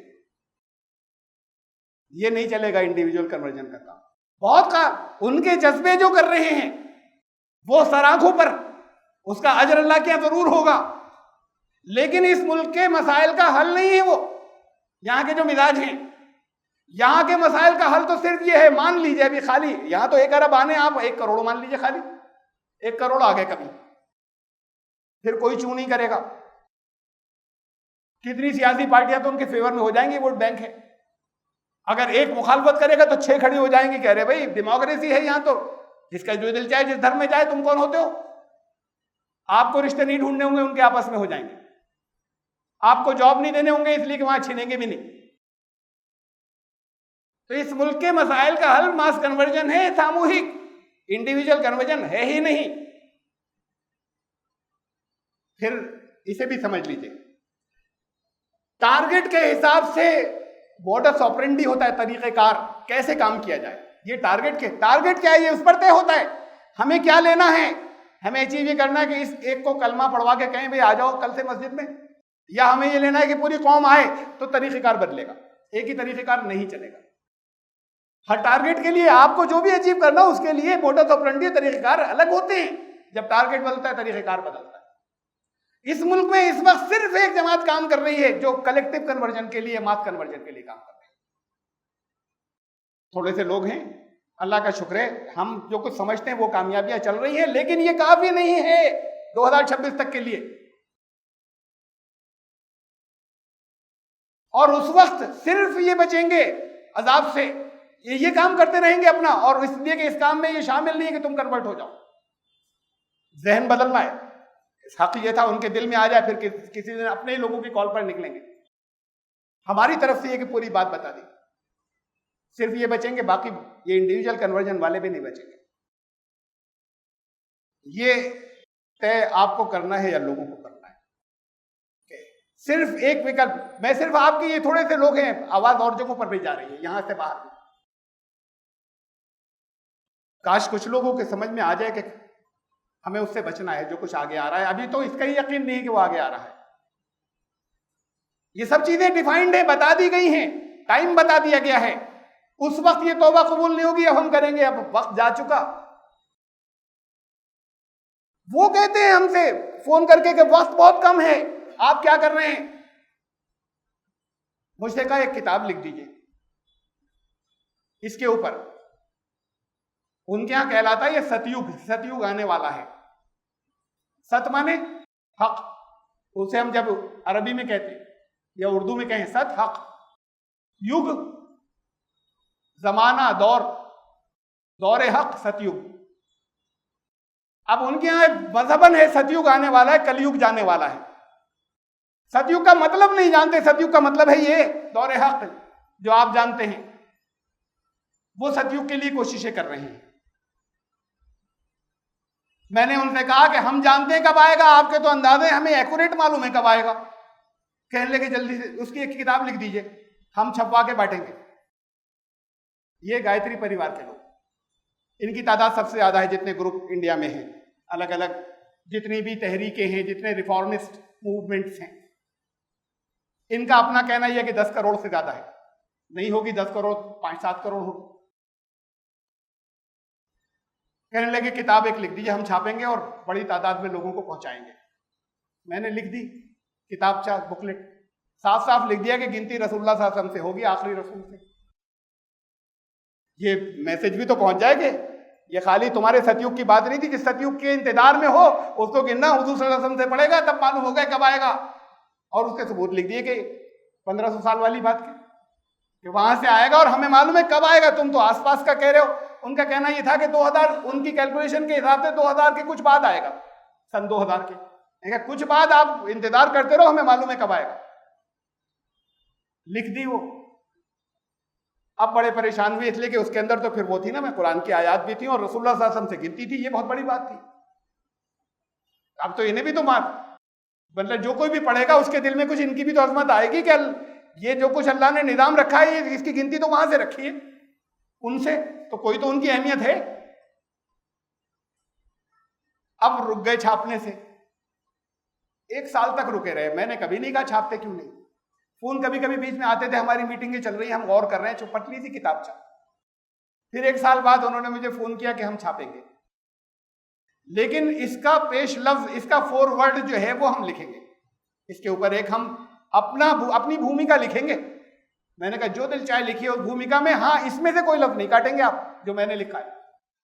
ये नहीं चलेगा इंडिविजुअल कन्वर्जन का काम। बहुत का उनके जज्बे जो कर रहे हैं वो सराखों पर, उसका अजर अल्लाह के यहाँ जरूर होगा, लेकिन इस मुल्क के मसाइल का हल नहीं है वो। यहाँ के जो मिजाज हैं, यहाँ के मसाइल का हल तो सिर्फ ये है, मान लीजिए अभी खाली यहाँ तो 1 अरब आने, आप 1 करोड़ मान लीजिए, खाली 1 करोड़ आ गए कभी, फिर कोई चू नहीं करेगा। कितनी सियासी पार्टियां तो उनके फेवर में हो जाएंगी, वोट बैंक है। अगर एक मुखालफत करेगा तो 6 खड़ी हो जाएंगी, कह रहे भाई डेमोक्रेसी है यहां, तो जिसका जो दिल चाहे जिस धर्म में जाए, तुम कौन होते हो? आपको रिश्ते नहीं ढूंढने होंगे, उनके आपस में हो जाएंगे। आपको जॉब नहीं देने होंगे इसलिए कि वहां छीनेंगे भी नहीं। तो इस मुल्क के मसाइल का हल मास कन्वर्जन है, सामूहिक, इंडिविजुअल कन्वर्जन है ही नहीं। फिर इसे भी समझ लीजिए, टारगेट के हिसाब से मॉडस ऑपरेंडी होता है, तरीक़ेकार कैसे काम किया जाए। ये टारगेट क्या है, ये उस पर तय होता है। हमें क्या लेना है, हमें अचीव ये करना है कि इस एक को कलमा पढ़वा के कहें भाई आ जाओ कल से मस्जिद में, या हमें ये लेना है कि पूरी कौम आए, तो तरीक़ेकार बदलेगा, एक ही तरीक़ेकार नहीं चलेगा। हर टारगेट के लिए आपको जो भी अचीव करना हो उसके लिए मॉडस ऑपरेंडी, तरीक़ेकार अलग होते हैं। जब टारगेट बदलता है तरीक़ेकार बदलता है। इस मुल्क में इस वक्त सिर्फ एक जमात काम कर रही है जो कलेक्टिव कन्वर्जन के लिए, मास कन्वर्जन के लिए काम कर रही है। थोड़े से लोग हैं, अल्लाह का शुक्र है, हम जो कुछ समझते हैं वो कामयाबियां चल रही हैं, लेकिन ये काफी नहीं है 2026 तक के लिए। और उस वक्त सिर्फ ये बचेंगे अजाब से, ये काम करते रहेंगे अपना, और इसलिए कि इस काम में ये शामिल नहीं है कि तुम कन्वर्ट हो जाओ। जहन बदलना है, इस हक ये था उनके दिल में आ जाए, फिर किसी दिन अपने ही लोगों की कॉल पर निकलेंगे। हमारी तरफ से ये कि पूरी बात बता दी, सिर्फ ये बचेंगे, बाकी ये इंडिविजुअल कन्वर्जन वाले भी नहीं बचेंगे। ये तय आपको करना है या लोगों को करना है। सिर्फ एक विकल्प, मैं सिर्फ आपके, ये थोड़े से लोग हैं, आवाज और जगहों पर भी जा रही है, यहां से बाहर भी। काश कुछ लोगों के समझ में आ जाए कि हमें उससे बचना है जो कुछ आगे आ रहा है। अभी तो इसका ही यकीन नहीं है कि वो आगे आ रहा है। ये सब चीजें डिफाइंड है, बता दी गई हैं, टाइम बता दिया गया है। उस वक्त ये तौबा कबूल नहीं होगी, अब हम करेंगे, अब वक्त जा चुका। वो कहते हैं हमसे फोन करके कि वक्त बहुत कम है, आप क्या कर रहे हैं? मुझसे कहा एक किताब लिख दीजिए इसके ऊपर। उनके यहां कहलाता है ये सतयुग आने वाला है। सत माने हक, उसे हम जब अरबी में कहते हैं या उर्दू में कहें सत, हक, युग, जमाना, दौरे हक, सतयुग। अब उनके यहां मजहबन है सतयुग आने वाला है, कलयुग जाने वाला है। सतयुग का मतलब नहीं जानते, सतयुग का मतलब है ये दौरे हक जो आप जानते हैं, वो सतयुग के लिए कोशिशें कर रहे हैं। मैंने उनसे कहा कि हम जानते हैं कब आएगा, आपके तो अंदाजे, हमें एक्यूरेट मालूम है कब आएगा। कहने लगे जल्दी से उसकी एक किताब लिख दीजिए, हम छपवा के बांटेंगे। ये गायत्री परिवार के लोग, इनकी तादाद सबसे ज्यादा है जितने ग्रुप इंडिया में हैं, अलग अलग जितनी भी तहरीकें हैं, जितने रिफॉर्मिस्ट मूवमेंट्स हैं, इनका अपना कहना यह है कि 10 करोड़ से ज्यादा है। नहीं होगी 10 करोड़, 5-7 करोड़ होगी। कहने लगे किताब एक लिख दीजिए, हम छापेंगे और बड़ी तादाद में लोगों को पहुंचाएंगे। मैंने लिख दी किताबचा, बुकलेट, साफ साफ लिख दिया कि गिनती रसूलुल्लाह सल्लल्लाहु अलैहि वसल्लम से होगी, आखिरी रसूल से। ये मैसेज भी तो पहुंच जाएंगे। ये खाली तुम्हारे सतयुग की बात नहीं थी, जिस सतयुग के इंतजार में हो उसको गिनना हुजूर सल्लल्लाहु अलैहि वसल्लम से पड़ेगा, तब मालूम होगा कब आएगा। और उसके सबूत लिख दिए कि 1500 साल वाली बात की कि वहां से आएगा और हमें मालूम है कब आएगा, तुम तो आसपास का कह रहे हो। उनका कहना यह था कि 2000, उनकी कैलकुलेशन के हिसाब से 2000 के कुछ बाद आएगा, सन 2000 के। कुछ बाद आप इंतजार करते रहो, हमें मालूम है कब आएगा। लिख दी वो। अब बड़े परेशान हुए इसलिए कि उसके अंदर तो फिर वो थी ना, मैं कुरान की आयत भी थी और रसूलुल्लाह सल्लल्लाहु अलैहि वसल्लम से गिनती थी, ये बहुत बड़ी बात थी। अब तो इन्हें भी तो मतलब जो कोई भी पढ़ेगा उसके दिल में कुछ इनकी भी तो अजमत आएगी कि ये जो कुछ अल्लाह ने निजाम रखा है, ये इसकी गिनती तो वहां से रखी है उनसे, तो कोई तो उनकी अहमियत है। अब रुक गए छापने से, 1 साल तक रुके रहे। मैंने कभी नहीं कहा छापते क्यों नहीं। फोन कभी कभी बीच में आते थे, हमारी मीटिंगें चल रही हैं, हम गौर कर रहे हैं, जो पतली सी किताब छाप। फिर 1 साल बाद उन्होंने मुझे फोन किया कि हम छापेंगे, लेकिन इसका पेश लफ्ज, इसका फॉरवर्ड जो है वो हम लिखेंगे, इसके ऊपर एक हम अपनी भूमिका लिखेंगे। मैंने कहा जो दिल चाहे लिखिए उस भूमिका में, हाँ इसमें से कोई लफ्ज नहीं काटेंगे आप जो मैंने लिखा है।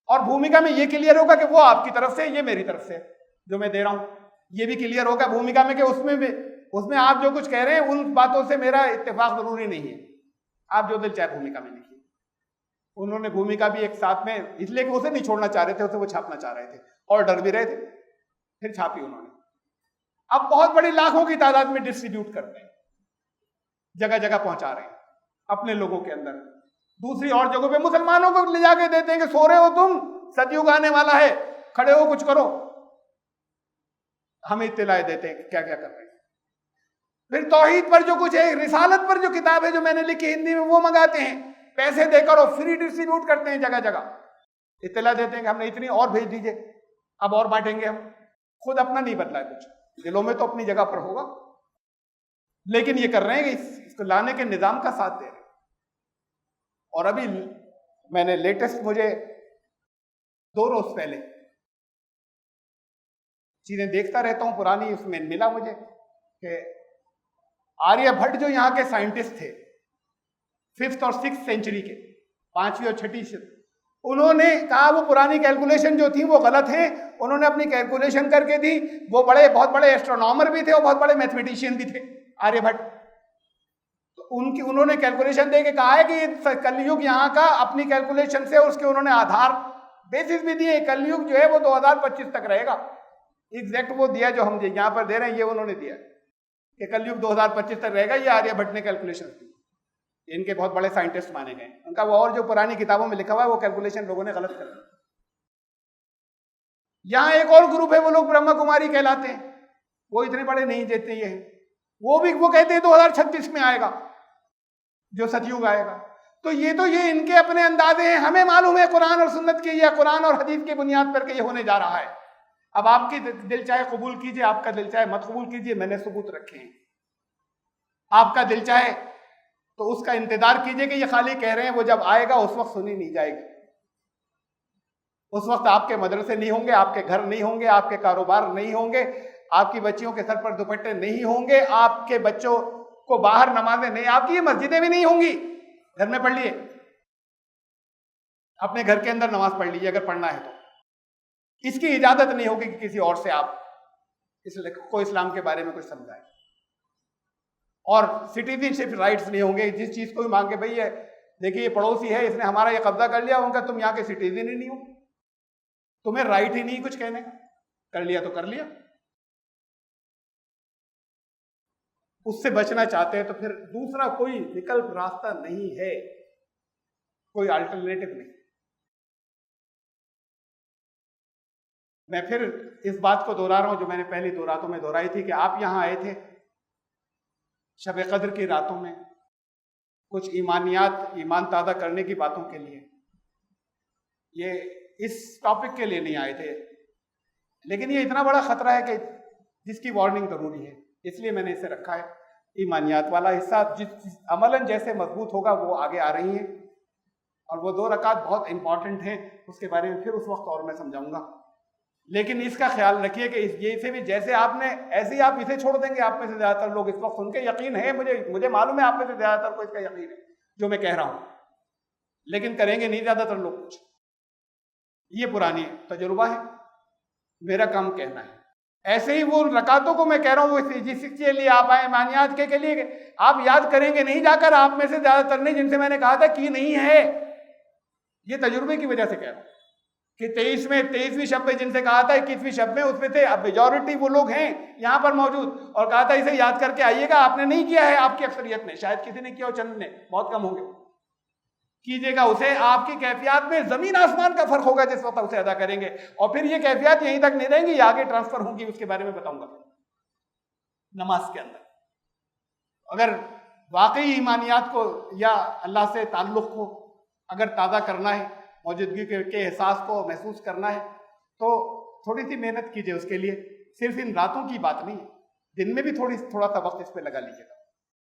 और भूमिका में ये क्लियर होगा कि वो आपकी तरफ से, ये मेरी तरफ से जो मैं दे रहा हूं, ये भी क्लियर होगा भूमिका में कि उसमें भी उसमें आप जो कुछ कह रहे हैं उन बातों से मेरा इत्तेफाक जरूरी नहीं है। आप जो दिल चाहे भूमिका में लिखिए। उन्होंने भूमिका भी एक साथ में, इसलिए कि उसे नहीं छोड़ना चाह रहे थे, उसे वो छापना चाह रहे थे और डर भी रहे थे, फिर छापी उन्होंने। अब बहुत बड़ी लाखों की तादाद में डिस्ट्रीब्यूट करते हैं, जगह जगह पहुंचा रहे हैं अपने लोगों के अंदर। दूसरी और जगहों पे मुसलमानों को ले जाके देते हैं कि सो रहे हो तुम, सतयुग आने वाला है, खड़े हो कुछ करो। हमें इत्तलाएं देते हैं क्या क्या कर रहे हैं। फिर तौहीद पर जो कुछ है, रिसालत पर जो किताब है जो मैंने लिखी हिंदी में, वो मंगाते हैं पैसे देकर और फ्री डिस्ट्रीब्यूट करते हैं जगह जगह। इत्तला देते हैं कि हमने इतनी और भेज दीजिए, अब और बांटेंगे हम। खुद अपना नहीं बदला है कुछ, दिलों में तो अपनी जगह पर होगा, लेकिन ये कर रहे हैं कि इसको लाने के निजाम का साथ दे रहे हैं। और अभी मैंने लेटेस्ट, मुझे 2 रोज पहले चीजें देखता रहता हूं पुरानी, उसमें मिला मुझे कि आर्यभट्ट जो यहाँ के साइंटिस्ट थे 5th और 6th सेंचुरी के, 5वीं और 6ठी, उन्होंने कहा वो पुरानी कैलकुलेशन जो थी वो गलत है। उन्होंने अपनी कैलकुलेशन करके दी। वो बहुत बड़े एस्ट्रोनॉमर भी थे और बहुत बड़े मैथमेटिशियन भी थे आर्यभट्ट। तो उन्होंने कैलकुलेशन दे के कहा है कि कलयुग यहाँ का अपनी कैलकुलेशन से, उसके उन्होंने आधार बेसिस भी दिए। कलयुग जो है वो 2025 तक रहेगा। एग्जैक्ट वो दिया जो हम यहाँ पर दे रहे हैं, ये उन्होंने दिया कि कलयुग 2025 तक रहेगा। ये आर्यभट्ट ने कैलकुलेशन दी, इनके बहुत बड़े साइंटिस्ट माने गए। उनका वो और जो पुरानी किताबों में लिखा हुआ है वो कैलकुलेशन लोगों ने गलत कर दी। यहाँ एक और ग्रुप है, वो लोग ब्रह्मा कुमारी कहलाते हैं, वो इतने बड़े नहीं देते ये हैं। वो कहते हैं 2036 में आएगा जो सतयुग आएगा। तो ये इनके अपने अंदाजे हैं। हमें मालूम है कुरान और सुन्नत की, या कुरान और हदीस की बुनियाद पर के ये होने जा रहा है। अब आपकी दिल चाहे कबूल कीजिए, आपका दिल चाहे मत कबूल कीजिए, मैंने सबूत रखे हैं। आपका दिल चाहे तो उसका इंतजार कीजिए कि ये खाली कह रहे हैं, वो जब आएगा उस वक्त सुनी नहीं जाएगी। उस वक्त आपके मदरसे नहीं होंगे, आपके घर नहीं होंगे, आपके कारोबार नहीं होंगे, आपकी बच्चियों के सर पर दुपट्टे नहीं होंगे, आपके बच्चों को बाहर नमाजें नहीं, आपकी मस्जिदें भी नहीं होंगी। घर में पढ़ लिए, अपने घर के अंदर नमाज पढ़ लीजिए अगर पढ़ना है तो। इसकी इजाजत नहीं होगी कि किसी और से आप को इस्लाम के बारे में कुछ समझाएं। और सिटीजनशिप राइट्स नहीं होंगे। जिस चीज को भी मांगे, भाई ये देखिए ये पड़ोसी है, इसने हमारा ये कब्जा कर लिया, उनका तुम यहाँ के सिटीजन ही नहीं हो, तुम्हें राइट ही नहीं कुछ कहने का, कर लिया तो कर लिया। उससे बचना चाहते हैं तो फिर दूसरा कोई विकल्प रास्ता नहीं है, कोई अल्टरनेटिव नहीं। मैं फिर इस बात को दोहरा रहा हूं जो मैंने पहली 2 रातों में दोहराई थी कि आप यहां आए थे शब कद्र की रातों में कुछ ईमान ताज़ा करने की बातों के लिए। ये इस टॉपिक के लिए नहीं आए थे, लेकिन ये इतना बड़ा खतरा है कि जिसकी वार्निंग जरूरी है, इसलिए मैंने इसे रखा है। ईमानियात वाला हिस्सा जिस अमलन जैसे मजबूत होगा वो आगे आ रही हैं, और वो 2 रकात बहुत इंपॉर्टेंट हैं, उसके बारे में फिर उस वक्त और मैं समझाऊंगा। लेकिन इसका ख्याल रखिए कि ये इसे भी जैसे आपने, ऐसे ही आप इसे छोड़ देंगे। आप में से ज्यादातर लोग इस वक्त सुन के यकीन है, मुझे मालूम है आप में से ज्यादातर को इसका यकीन है जो मैं कह रहा हूं, लेकिन करेंगे नहीं ज्यादातर लोग कुछ। ये पुरानी तजुर्बा है, मेरा काम कहना है। ऐसे ही वो रकातों को मैं कह रहा हूँ जिसके लिए आप आए, मानियात के लिए आप याद करेंगे नहीं जाकर। आप में से ज्यादातर नहीं, जिनसे मैंने कहा था कि नहीं है, ये तजुर्बे की वजह से कह रहा हूं कि 23वीं शब में जिनसे कहा था 21वीं शब में, उसमें थे। अब मेजॉरिटी वो लोग हैं यहाँ पर मौजूद, और कहा था इसे याद करके आइएगा। आपने नहीं किया है, आपकी अक्सरियत ने, शायद किसी ने किया हो, चंद ने, बहुत कम होंगे। कीजिएगा उसे। आपकी कैफियत में जमीन आसमान का फर्क होगा जिस वक्त उसे अदा करेंगे, और फिर ये कैफियत यहीं तक नहीं रहेंगी, ये आगे ट्रांसफर होंगी, उसके बारे में बताऊंगा नमाज के अंदर। अगर वाकई ईमानियात को या अल्लाह से ताल्लुक को अगर ताज़ा करना है, मौजूदगी के एहसास को महसूस करना है, तो थोड़ी सी मेहनत कीजिए उसके लिए। सिर्फ इन रातों की बात नहीं, दिन में भी थोड़ा सा वक्त इस पर लगा लीजिएगा।